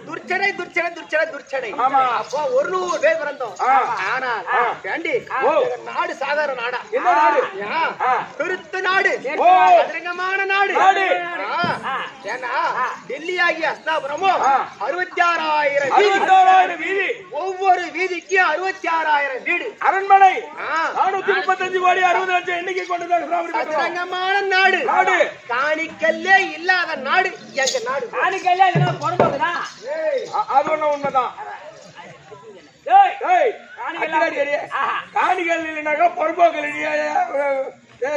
துர்ச்சடை துர்ச்சடை துர்ச்சடை துர்ச்சடை. அப்போ 100 பேர் பிறந்தோம். ஆனா வேண்டி நாடு சாதாரண நாடா? என்ன நாடு? பெருத்த நாடு, அதிரங்கமான நாடு. ஏன்னா டெல்லி ஆகிய அஸ்தாபுரமும் 66,000 வீதி. ஒவ்வொரு வீதிக்கு 66,000 வீடு. அரண்மனை 435 கோடி 60 லட்சம் எண்ணிக்கை கொண்டது. அதிரங்கமான நாடு. காணிக்கல்லே இல்லாத நாடு எங்க நாடு. காணிக்கல்லே பிறந்ததுதான். அது ஒண்ணு உண்மைதான். டேய் டேய் காணிகள் அடிக்கடி அடி. ஆஹா. காணிகள் இல்லைனாக்கா பொறுப்போக்கள் இல்லையா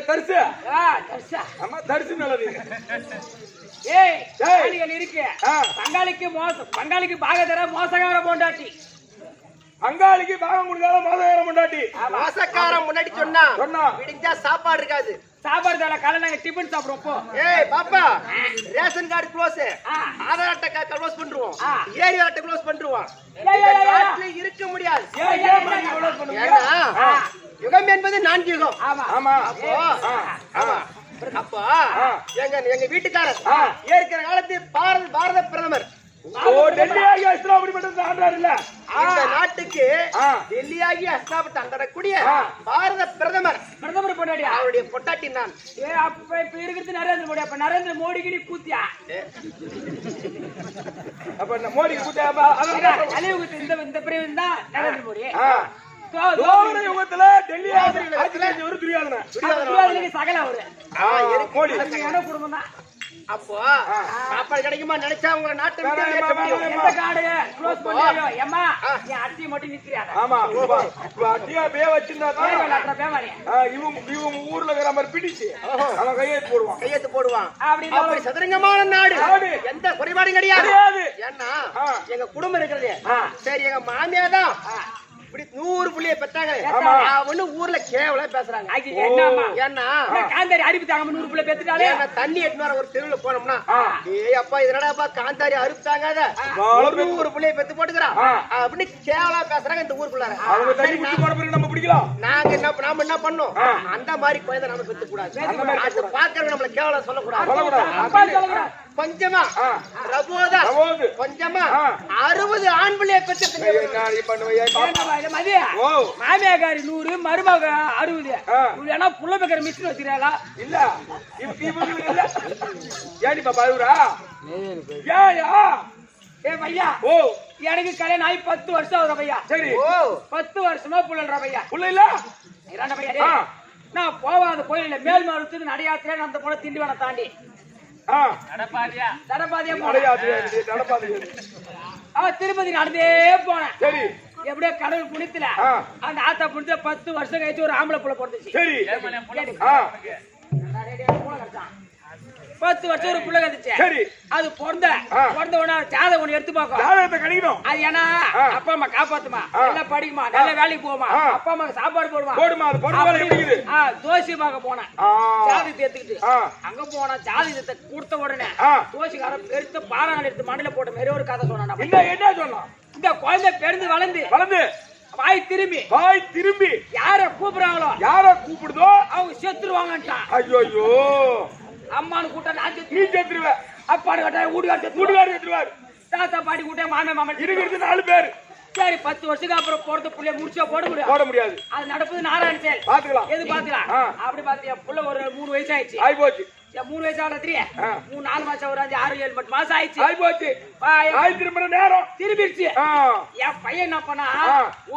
தரிசு தர்ஷா ஆமா தரிசு நல்லது ஏய் டேய். காணிகள் இருக்கு ஆ. பங்காளிக்கு பாக தர மோசகார போண்டாட்டி அங்காளிக்கு பாகம் கொடுக்காத மோசகாரம் கொண்டாட்டி மோசக்காரன் முன்னாடி சொன்னா சொன்னா. விடிஞ்சா சாப்பாடு இருக்காது. சாப்பாடு தர காலையில நாங்க டிபன் சாப்பிடுவோம் போ ஏய் பாப்பா ரேஷன் கார்டு க்ளோஸ், ஆ. ஆதார் அட்டை க்ளோஸ் பண்றோம், ஆ. ஏரியா அட்டை க்ளோஸ் பண்றோம். ஏய், ஏய், ஏய், நாட்டுல இருக்க முடியாது. ஏன் மாதிரி இவ்வளவு பண்ணுவீங்க? ஏன்னா யுகம் என்பது 4 யுகம். ஆமா ஆமா அப்போ ஆமா அப்போ ஆ. எங்க வீட்டுக்காரர் ஆ. ஏற்கிற காலத்து பாரத பிரதமர் ஓ டெல்லி ஆகிய அப்படிப்பட்ட ஆண்டார் இல்ல இந்த நாட்டுக்கு ஆ. டெல்லியாகி அஸ்தாபத்தை அண்டரக்கூடிய ஆ. பாரத பிரதமர் பிரதமர் பொண்டாட்டியா அவருடைய பொட்டாட்டி நான். ஏ அப்ப இப்ப இருக்கிறது நரேந்திர மோடி அப்ப நரேந்திர மோடிக்கு நீ கூத்தியா அப்ப இந்த மோடிக்கு கூட்ட கலியுகத்து இந்த பிரிவு தான் நரேந்திர மோடி தோரண யுகத்துல டெல்லி ஆட்சி ஒரு துரியாதன துரியோதனுக்கு சகல அவரு மோடி என்ன குடும்பம் தான் அப்போ சாப்பாடு கிடைக்குமா நினைச்சா உங்க நாட்டை விட்டு வெளியேற்ற முடியும். எந்த கார்டு க்ளோஸ் பண்ணியோ ஏம்மா நீ அட்டி மட்டும் நிக்கிறியாடா ஆமா இப்ப அட்டியா பே வச்சிருந்தாதான் விளையாடுற பேமாரி இவங்க ஊர்ல இருக்கிற மாதிரி பிடிச்சு அவன் கையெழுத்து போடுவான் கையெழுத்து போடுவான். அப்படி அப்படி சதுரங்கமான நாடு, நாடு. எந்த குறைபாடும் கிடையாது. கிடையாது. ஏன்னா ஆ. எங்க குடும்பம் இருக்கிறது ஆ. சரி, எங்க மாமியார் தான் இப்படி 100 புள்ளிய பெத்தாங்க. ஆமா. அவனு ஊர்ல கேவலம் பேசுறாங்க. ஆக்கி என்னம்மா ஏன்னா காந்தாரி அரிப்பு தாங்க 100 புள்ள பெத்துட்டாலே ஏன்னா தண்ணி எட்டு வர ஒரு தெருவுல போனோம்னா ஆ. ஏய் அப்பா இதனடாப்பா காந்தாரி அறுத்தாங்க அத வாழை 100 புள்ளிய பெத்து போட்டுக்கிறான் ஆ. அப்படி கேவலம் பேசுறாங்க இந்த ஊருக்குள்ளார. அவங்க தண்ணி குடிச்சு போன பிறகு நம்ம பிடிக்கலாம் நாம என்ன பண்ணோம், அந்த மாதிரி குழந்தை நாம பெத்து கூடாது. அது பாக்குறவங்க நம்மள கேவலம் சொல்லக்கூடாது. சொல்லக்கூடாது. அப்பா சொல்லுங்க கொஞ்சமா ஆ. ரபோதா ரபோது. கொஞ்சமா ஆ. 60 ஆண் பிள்ளைய பெற்ற மதியா ஓ மாமியாக்காரி 100 மருமக 60 ஆ. இவரு என்ன புள்ள பேக்கிற மிஷின் வச்சிருக்காளா இல்ல இவங்க இல்ல ஏடி பாப்பா இவரா ஏயா ஏ பையா ஓ எனக்கு கல்யாணம் ஆகி 10 வருஷம் ஆகுது பையா சரி ஓ 10 வருஷமா புள்ளல்ற பையா உள்ள இல்ல இறாண்ட பையா ஆ. டேய். நான் போவாத கோயில்ல மேல் மருத்துக்கு நடையாத்திரே அந்த போல திண்டிவன தாண்டி தடபாதியா நடப்பாது திருப்பதி நடந்தே போனேன். சரி எப்படியோ கடவுள் புனித்துல ஆ. அந்த ஆத்தா புனித்த 10 வருஷம் கழிச்சு ஒரு ஆம்பளை புள்ள பிறந்துச்சு. சரி கேட்டு. ஆ 10 வருஷம் ஒரு புள்ள கத்துச்சு. சரி அது பிறந்த உடனே ஜாதகம் ஒண்ணு எடுத்து பார்க்கும். ஜாதகத்தை கணிக்கணும் அது ஏன்னா அப்பா அம்மா காப்பாத்துமா, நல்லா படிக்குமா, நல்ல வேலைக்கு போமா, அப்பா அம்மாக்கு சாப்பாடு போடுமா, போடுமா அது போடுற வேலை எப்படி இருக்குது தோசி பார்க்க போனேன். ஆ. ஜாதகத்தை எடுத்துக்கிட்டு ஆ. அங்க போனா ஜாதகத்தை கொடுத்த உடனே ஆ. தோசிக்காரன் பெருத்த பாறாங்கல் எடுத்து மண்ணில போட்ட மாதிரி ஒரு கதை சொன்னான். என்ன சொன்னான் இந்த குழந்தை பிறந்து வளர்ந்து வளர்ந்து வாய் திரும்பி யார கூப்பிடுறாங்களோ யார கூப்பிடுதோ அவங்க செத்துருவாங்கட்டான். ஐயோ அம்மானு கூட்ட நான் நீ செத்துருவ அப்பாடு கட்ட வீட்டுக்கார கூட்டுக்காரு செத்துருவாரு தாத்தா பாட்டி கூட்ட மாமன் இருக்கிறது 4 பேர் சரி 10 வருஷத்துக்கு அப்புறம் போறது புள்ளைய முடிச்சா போட முடியும். போட முடியாது அது நடப்பது நாராயண செயல். பாத்துக்கலாம் எது பாத்துக்கலாம் அப்படி பாத்தியா புள்ள ஒரு 3 வயசு ஆயிடுச்சு. ஆயி போச்சு 3 வயசு ஆகல 3-4 மாசம் ஒரு 5 6 7 8 மாசம் ஆயிடுச்சு. ஆயி போச்சு ஆயி திரும்ப நேரம் திரும்பிடுச்சு. ஆ என் பையன் என்ன பண்ணா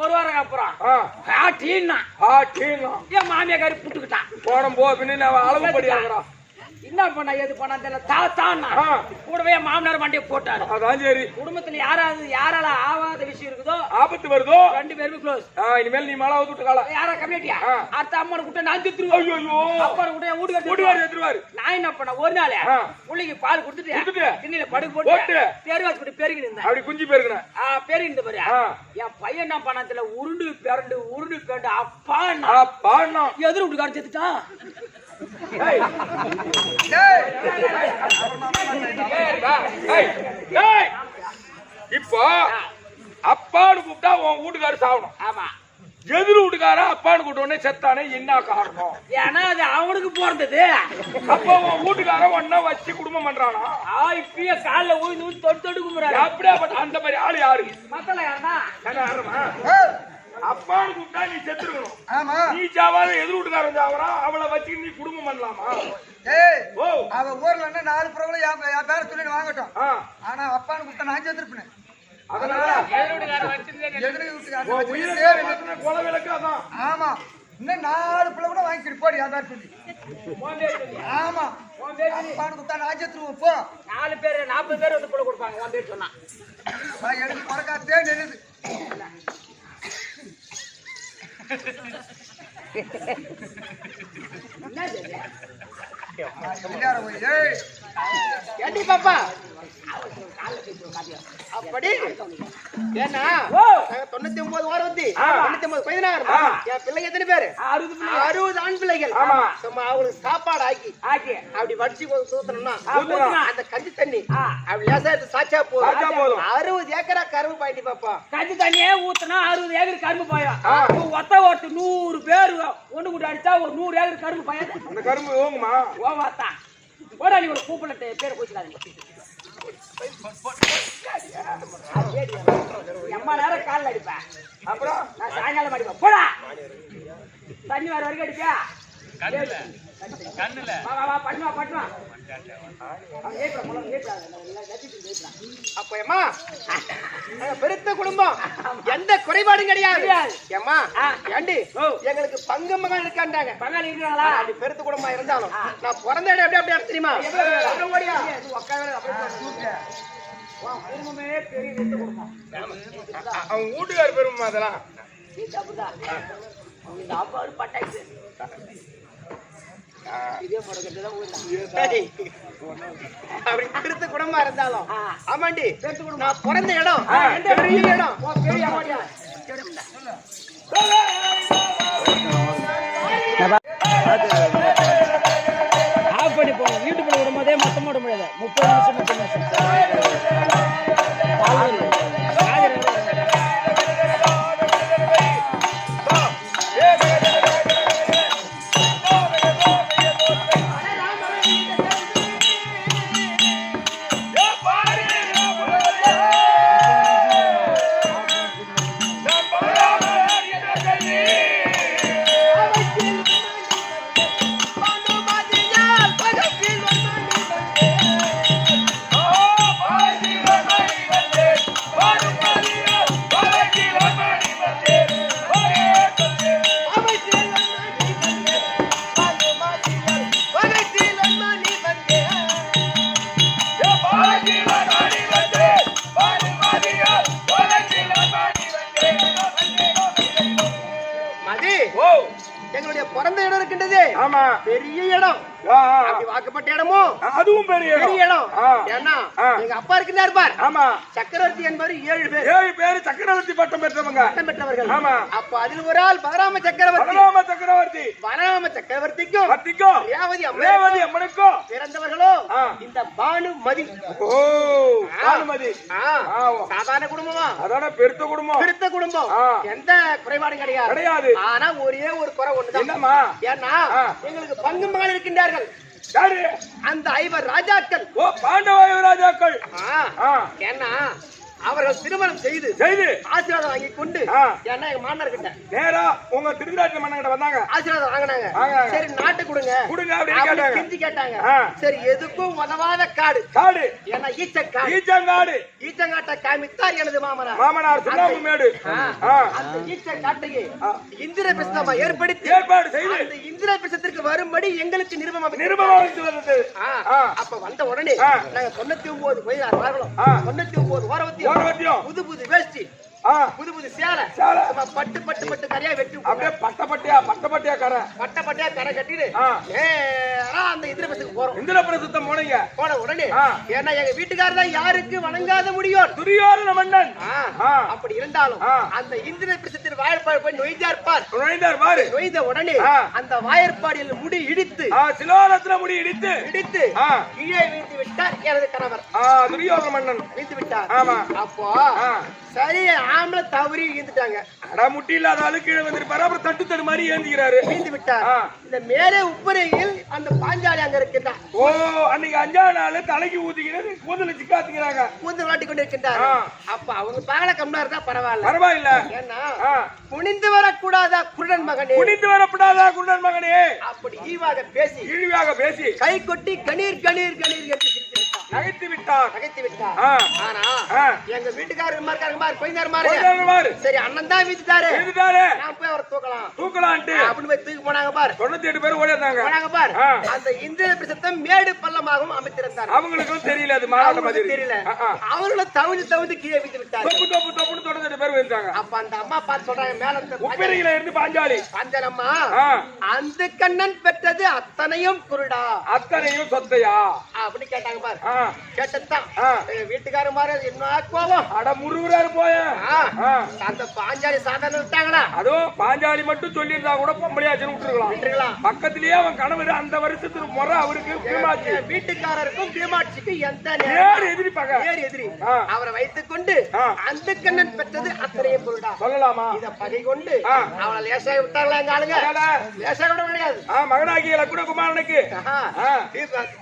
ஒரு வாரம் அப்புறம் டீனா என் மாமியாக்காரி புட்டுக்கிட்டான். போனம் போ பின்ன அளவு படி ஆகுறான் என்ன பண்ண எது பண்ண தெரியல தாத்தான்னா கூடவே மாமனார் மண்டையை போட்டாரு. அதான் சரி குடும்பத்துல யாரால ஆவாத விஷயம் இருக்குதோ ஆபத்து வருதோ 2 பேருமே க்ளோஸ். இனிமேல் நீ மழை ஊத்து கால யாரா கம்யூனிட்டியா அடுத்த அம்மனை கூட்ட நான் திட்டுருவேன். ஐயோ அப்பா கூட்ட வீட்டுக்காரர் செத்துருவாரு. நான் என்ன பண்ண ஒரு நாள் புள்ளைக்கு பால் கொடுத்துட்டு திண்ணில படுக்க போட்டு பெருவாச்சு போட்டு பெருகி இருந்தேன். அப்படி குஞ்சு பெருகினேன் பெருகி இருந்த பாரு என் பையன் என்ன பண்ணத்துல உருண்டு பேரண்டு அப்பா எதிர் வீட்டுக்காரன் செத்துட்டான். இப்போ அப்பான்னு கூப்பிட்டா உன் வீட்டுக்காரர் சாகணும். ஆமா எதிர் வீட்டுக்காரன் அப்பான்னு கூப்பிட்ட உடனே செத்தானே என்ன காரணம்? ஏன்னா அது அவனுக்கு பிறந்தது. அப்ப உன் வீட்டுக்காரன் ஒன்னா வச்சு குடும்பம் பண்றானா? இப்பயே காலில் ஊந்து தொட்டு கும்புறாரு. அப்படியே அந்த மாதிரி ஆளு யாரு? மக்கள் யாருன்னா அப்பான்னு கூப்பிட்டா நீ செத்துருக்கணும். நீ சாவாத எதிர் வீட்டுக்காரன் சாவறான், அவளை வச்சு நீ குடும்பம் பண்ணலாமா? அவ ஊர்ல 4 பிரபலம் என் பேர சொல்லி வாங்கட்டும். ஆனா அப்பான்னு கூப்பிட்டா நான் செத்துருப்பேன். அதனால கொலை விளக்காதான். ஆமா இன்னும் 4 பிள்ளை கூட வாங்கிட்டு போடி யார் சொல்லி. ஆமா அப்பான்னு கூப்பிட்டா நான் செத்துருவோம். போ 4 பேர் 40 பேர் வந்து கூட கொடுப்பாங்க. உன் பேர் சொன்னா எனக்கு பறக்காத்தே நினைது. ஏண்டி பாப்பா அப்படி ஏன்னா ஓ 99 வாரம் வந்து 99 பதினாறு என் பிள்ளைங்க எத்தனை பேரு 60 ஆண் பிள்ளைகள் சும்மா அவங்களுக்கு சாப்பாடு ஆக்கி அப்படி வடிச்சு ஊத்தணும்னா அந்த கஞ்சி தண்ணி அப்படி லேசா எடுத்து சாச்சா போதும் 60 ஏக்கரா கரும்பு பாயிண்டி பாப்பா கஞ்சி தண்ணியே ஊத்துனா 60 ஏக்கர் கரும்பு பாயும் ஒத்த ஓட்டு 100 பேர் ஒண்ணு கூட அடிச்சா ஒரு 100 ஏக்கர் கரும்பு பாயாது அந்த கரும்பு ஓங்குமா ஓவாத்தான் போடா நீ ஒரு கூப்பிடத்தை பேரை போச்சுக்காதீங்க எம்மா நேரம் காலில் அடிப்பேன் அப்புறம் நான் சாயங்காலம் அடிப்பேன் போடா தண்ணி வர வரைக்கும் அடிப்பியா பண்ணுவா அப்ப ஏமா பெருத்த குடும்பம் எந்த குறைபாடும் கிடையாது ஏமா ஏண்டி எங்களுக்கு பங்கு மகன் இருக்காண்டாங்க பங்காளி இருக்கிறாங்களா அப்படி பெருத்த குடும்பம் இருந்தாலும் நான் பிறந்த இடம் எப்படி அப்படி தெரியுமா குடும்பமே பெரிய பெருத்த குடும்பம் அவங்க வீட்டுக்கார பெருமா அதெல்லாம் சாப்பாடு பட்டாச்சு இதே அப்படி பெருத்த குடும்பமா இருந்தாலும் ஆமாண்டி நான் பிறந்த இடம் பெரிய இடம் பெரிய ஆஃப் பண்ணி போகணும் வீட்டுக்குள்ள விடும்போதே மொத்தமா விட முடியாது 30 நிமிஷம் எங்களுடைய பிறந்த இடம் இருக்கின்றது பெரிய இடம் வாக்கப்பட்ட இடமும் அதுவும் பெரிய இடம் ஏன்னா எங்க அப்பா இருக்கிறார் பார் சக்கரவர்த்தி என்பவர் 7 பேர் சக்கரவர்த்தி பட்டம் பெற்றவர்கள் அப்ப அதில் ஒரு ஆள் பலராம சக்கரவர்த்திக்கும் ரேவதி அம்மனுக்கும் பிறந்தவர்களோ இந்த பானுமதி சாதாரண குடும்பமா அதான பெருத்த குடும்பம் எந்த குறைபாடும் கிடையாது ஆனா ஒரே ஒரு குறை ஒண்ணுதான் ஏன்னா எங்களுக்கு பங்கு மகள் இருக்கின்றார்கள் அந்த 5 ராஜாக்கள் பாண்டவ ராஜாக்கள் ஏன்னா அவர்கள் திருமணம் செய்து ஆசீர்வாதம் வாங்கி கொண்டு ஏன்னா எங்க மாமனார் கிட்ட நேரா உங்க திருநாட்டு மன்னன் கிட்ட வந்தாங்க ஆசீர்வாதம் வாங்கினாங்க சரி நாட்டு கொடுங்க அப்படின்னு கேட்டாங்க சரி எதுக்கும் உதவாத காடு ஏன்னா ஈச்சங்காட்டை காமித்தார் எனது மாமனார் சுண்ணாம்புமேடு அந்த ஈச்சங்காட்டையை இந்திர பிரசனமா ஏற்பாடு செய்து அந்த இந்திர பிரசனத்திற்கு வரும்படி எங்களுக்கு நிருபமா அப்ப வந்த உடனே நாங்க 99 வயது வாரங்களும் 99 வாரவத்தையும் புது வேஷ்டி புது சேலை பட்டு கரையா வெட்டி அப்படியே பட்டப்பட்டியா கரை கட்டிட்டு அந்த இந்திரபிரசத்துக்கு போறோம் இந்திரபிரசத்தம் போன உடனே ஏன்னா எங்க வீட்டுக்காரர் தான் யாருக்கு வணங்காத முடியும் துரியோதன மன்னன் அப்படி இருந்தாலும் அந்த இந்திரபிரசத்தின் வாயற்பாடு போய் நுழைந்தார் பாரு நுழைந்த உடனே அந்த வாயற்பாடியில் முடி இடித்து சிலோரத்ன முடி இடித்து கீழே வீழ்த்து விட்டார் எனது கணவர் துரியோதன மன்னன் வீழ்த்து விட்டார் அப்போ சரி ஆம்பளை தவறி ஈந்துட்டாங்க முட்டி இல்லாத ஆளு கீழே வந்திருப்பாரு அப்புறம் தட்டு மாதிரி ஏந்திக்கிறாரு ஈந்து விட்டார் இந்த மேலே உப்பரையில் அந்த பாஞ்சாலி அங்க இருக்கின்றார் அன்னைக்கு 5ஆம் நாள் தலைக்கு ஊத்திக்கிறது கூந்தல சிக்காத்துக்கிறாங்க கூந்தல் வாட்டி கொண்டு இருக்கின்றார் அப்ப அவங்க பாகல கம்னா இருந்தா பரவாயில்ல ஏன்னா குனிந்து வரக்கூடாதா குருடன் மகனே அப்படி இழிவாக பேசி கை கொட்டி கணீர் என்று நகைத்து விட்டார். ஆ. ஆனா ஆ. எங்க வீட்டுக்காரர் இருக்காரு பாரு, கொய்ந்தார் மாரு. கொய்தாரு பாரு. சரி அண்ணன் தான் வீட்டுக்காரு. வீட்டுக்காரு. நான் போய் அவரை தூக்கலான்ட்டு அப்படின்னு போய் தூக்கி போனாங்க பாரு. 98 பேர் ஓடியாங்க. போனாங்க பாரு. ஆ. அந்த இந்திர பிரசத்தம் மேடு பள்ளமாகவும் அமைத்திருந்தார். அவங்களுக்கும் தெரியல அது மாநாட்ட மாதிரி தெரியல. அவங்களும் தவிர்த்து கீழே விட்டு விட்டாங்க. தொப்புன்னு 98 பேர் வந்துட்டாங்க. அப்ப அந்த அம்மா பார்த்து சொல்றாங்க, மேல உப்பிரியில இருந்து பாஞ்சாலி. பாஞ்சாலம்மா, ஆ. அந்த கண்ணன் பெற்றது அத்தனையும் குருடா, அத்தனையும் சொத்தையா அப்படி கேட்டாங்க பாரு. ஆ. கேட்டதான் ஆ. வீட்டுக்காரர் மாதிரி என்ன கோவம். அட முருகராரு போய. அந்த பாஞ்சாலி சாதாரண விட்டாங்களா? அதுவும் பாஞ்சாலி மட்டும் சொல்லியிருந்தா கூட பொம்பளையாச்சுன்னு விட்டுருக்கலாம். பக்கத்திலேயே அவன் கணவர் அந்த வருஷத்துக்கு முறை அவருக்கு பீமாட்சி. வீட்டுக்காரருக்கும் பீமாட்சிக்கு எந்த எதிரி பகை. எதிரி. அவரை வைத்துக் கொண்டு அந்த கண்ணன் பெற்றது அத்தனையும் குருடா சொல்லலாமா? இத பகை கொண்டு அவளை லேசாக விட்டாங்களா எங்க ஆளுங்க? லேசாக விட முடியாது. மகனாகிய லக்குட குமாரனுக்கு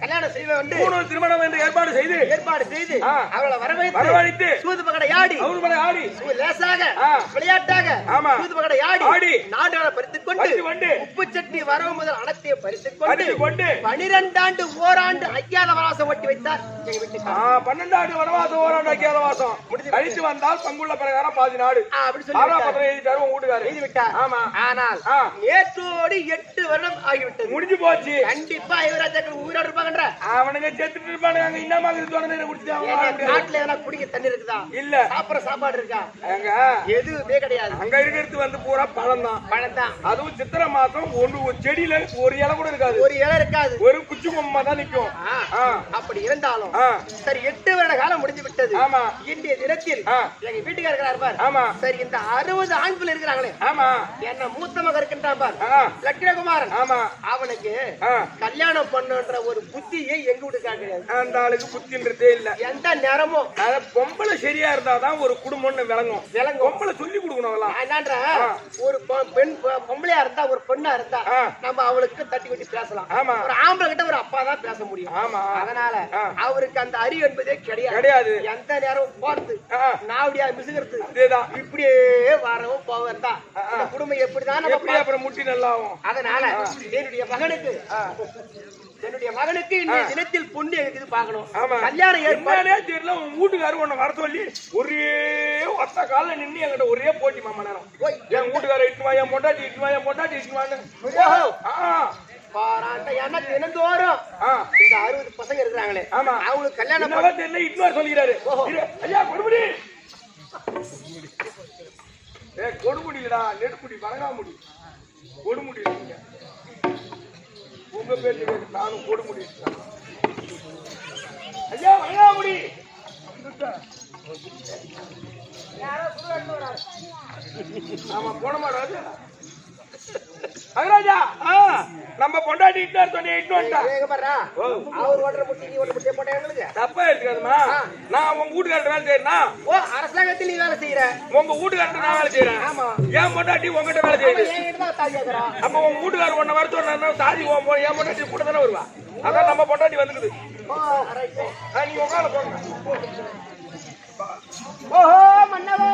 கல்யாணம் செய்வ வந்து 3 திருமணம் என்று ஏற்பாடு செய்து அவளை வரவழைத்து சூது பகடை ஆடி லேசாக விளையாட்டாக சூது பகடை ஆடி நாடுகளை பறித்துக் கொண்டு உப்பு சட்னி வரவு முதல் அனைத்தையும் பறித்துக் கொண்டு 12 ஆண்டு ஓராண்டு அக்கியாத வனவாசம் ஓட்டி வைத்தார் எங்க வீட்டுக்காரர். 12 ஆண்டு வனவாசம் ஓராண்டு அக்கியாத வாசம் கழித்து வந்தால் பங்குள்ள பிரகாரம் 10 நாடு அப்படி சொல்லி எழுதிட்டாரு உங்க வீட்டுக்காரர். எழுதி விட்டார். ஆனால் நேற்றோடு 8 வருடம் ஆகிவிட்டது. முடிஞ்சு போச்சு. கண்டிப்பா யுவராஜாக்கள் உயிரோடு இருப்பாங்கன்ற அவனுங்க செத்துட்டு இருப்பானுங்க. அங்க இன்னமா தோணை குடிச்சாங்க. நாட்டுல எதனா குடிக்க தண்ணி இருக்குதா? இல்ல. சாப்பிடுற சாப்பாடு இருக்கா? அங்க எதுவுமே கிடையாது. அங்க இருக்கிறது வந்து பூரா பழம் தான். அதுவும் சித்திரை மாசம் ஒரு செடியில ஒரு இலை கூட இருக்காது. ஒரு இலை இருக்காது. ஒரு குச்சி கொம்பா தான் நிக்கும். அப்படி இருந்தாலும் சரி 8 வருட காலம் முடிஞ்சு விட்டது. ஆமா. இன்றைய தினத்தில் எங்க வீட்டுக்காரர் இருக்கிறார் பார். ஆமா. சரி இந்த 60 ஆண் பிள்ளை இருக்கிறாங்களே. ஆமா. என்ன மூத்த மகன் இருக்கின்றான் பார், லட்சுமகுமாரன். ஆமா. அவனுக்கு கல்யாணம் பண்ணுன்ற ஒரு புத்தியை எங்க வீட்டுக்காரர் கிடையாது. அந்த ஆளுக்கு புத்தின்றதே இல்ல. எந்த நேரமும் பொம்பளை சரியா இருந்தாதான் ஒரு குடும்பம்னு விளங்கும். பொம்பளை சொல்லி கொடுக்கணும். என்னன்ற ஒரு பெண் பொம்பளையா இருந்தா ஒரு பெண்ணா இருந்தா நம்ம அவளுக்கு தட்டி கொட்டி பேசலாம். ஒரு ஆம்பளை கிட்ட ஒரு அப்பா தான் பேச முடியும். அதனால அவருக்கு அந்த அறிவு என்பதே கிடையாது. எந்த நேரம் போறது நாவடியா மிசுகிறது இப்படியே வரவும் போவன் தான். குடும்பம் எப்படிதான் அப்புறம் முட்டி நல்லாவும். அதனால என்னுடைய மகனுக்கு இந்த தினத்தில் பொண்ணு இருக்குது பார்க்கணும். கல்யாணம் ஏற்பாடே தெரியல. உன் வீட்டுக்காரர் உன்னை வர சொல்லி ஒரே ஒத்த கால நின்று என்கிட்ட ஒரே போட்டி மாமா நேரம். என் வீட்டுக்காரர் இட்டுவா, என் பொண்டாட்டி இட்டுவா, என் பொண்டாட்டி இட்டுவான்னு தினந்தோறும் இந்த 60 பசங்க இருக்கிறாங்களே. அவங்களுக்கு கல்யாணம் தெரியல இட்டுவார் சொல்லிக்கிறாரு. ஐயா கொடுமுடி கொடுமுடிடா நெடுமுடி வரங்காமுடி கொடுமுடி. உங்க பேரு நானும் கொடுமுடி. ஐயா வரங்காமுடி ஆமா போன மாட்டாது. அகராஜா நம்ம பொண்டாட்டி இட்டார் சொன்னே இட்டு வந்துட்டா. அவர் ஓட்டற முட்டி நீ ஓட்டற முட்டி போட்டா எங்களுக்கு தப்பா எடுத்துக்காதமா. நான் உங்க வீட்டுக்காரர் வேலை செய்யறேனா? அரசாங்கத்தில் நீ வேலை செய்யற. உங்க வீட்டுக்காரர் நான் வேலை செய்யறேன். ஆமா. ஏன் பொண்டாட்டி உங்ககிட்ட வேலை செய்யுது? என்கிட்ட தான் தாலி கேக்குறா. அப்ப உங்க வீட்டுக்காரர் ஒண்ண வர சொன்னா தாலி ஏன் பொண்டாட்டி கூட தானே வருவா? அதான் நம்ம பொண்டாட்டி வந்துக்குது. நீங்க உட்கார போங்க. ஓஹோ மன்னவா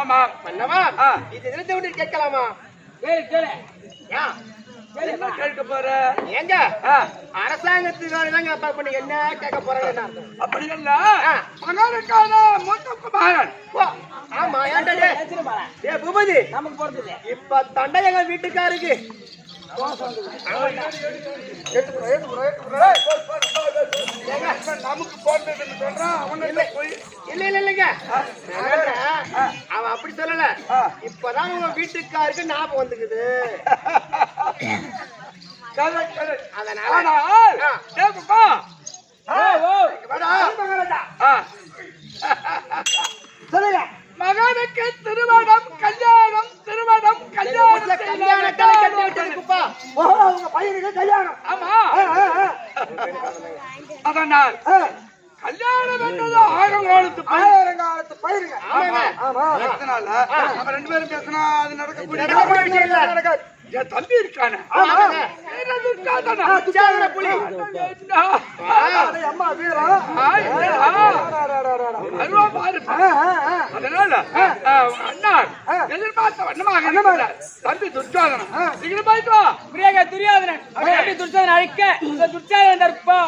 ஆமா மன்னவா இது நிறுத்த விட்டு கேட்கலாமா? கேளு ஏன் என்ன கேட்க போற? ஏங்க அரசாங்கத்துக்காக தாங்க அப்பா பண்ணி என்ன கேட்க போறாங்க? அப்படி இல்ல மகனுக்கான மூத்த மகன். ஆமா ஏன்டா ஏ பூபதி நமக்கு போறது இல்ல. இப்ப தண்டை எங்க வீட்டுக்காருக்கு நமக்கு போறதுன்னு சொல்றான். அவன் இல்ல இல்லைங்க அவன் அப்படி சொல்லல. இப்பதான் உங்க வீட்டுக்காருக்கு ஞாபகம் வந்துக்குது. அதனால சொல்லுங்க. மகனுக்கு திருமணம் கல்யாணம் திருமணம் கல்யாணத்தை கட்டி வச்சிருக்குப்பா. உங்க பையனுக்கு கல்யாணம். ஆமா அதனால் கல்யாணம் என்றது ஆயிரம் காலத்து பயிருங்க. நம்ம 2 பேரும் பேசினா அது நடக்கக்கூடிய என் தம்பி இருக்கானே அம்மா வீரா அதனால அண்ணா எதிர்பார்த்த வண்ணமாக தம்பி துர்ச்சாதனம் நீங்களும் போயிட்டு வா. துரியாதனன் துர்ச்சாதன் அழிக்க துர்ச்சாதன் இருப்பா.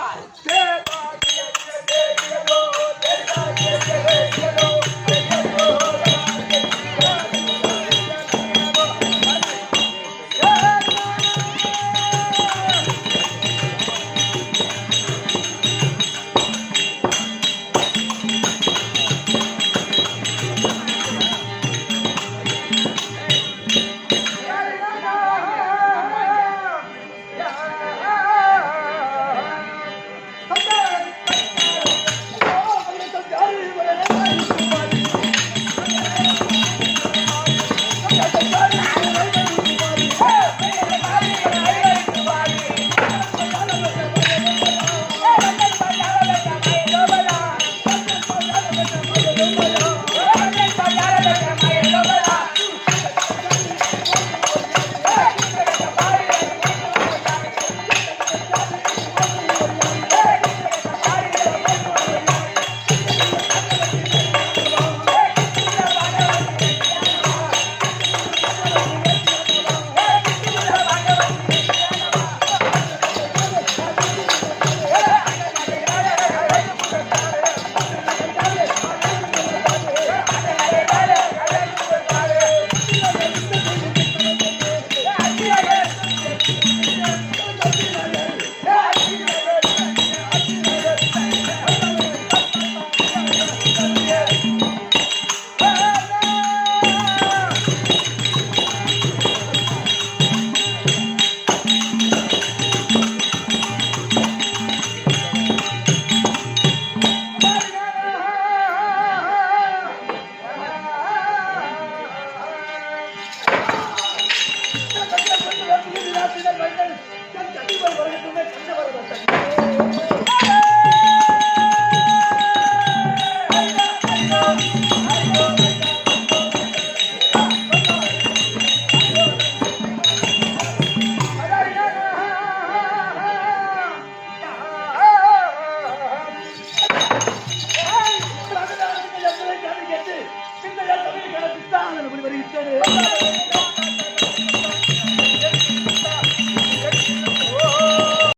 வருகிறது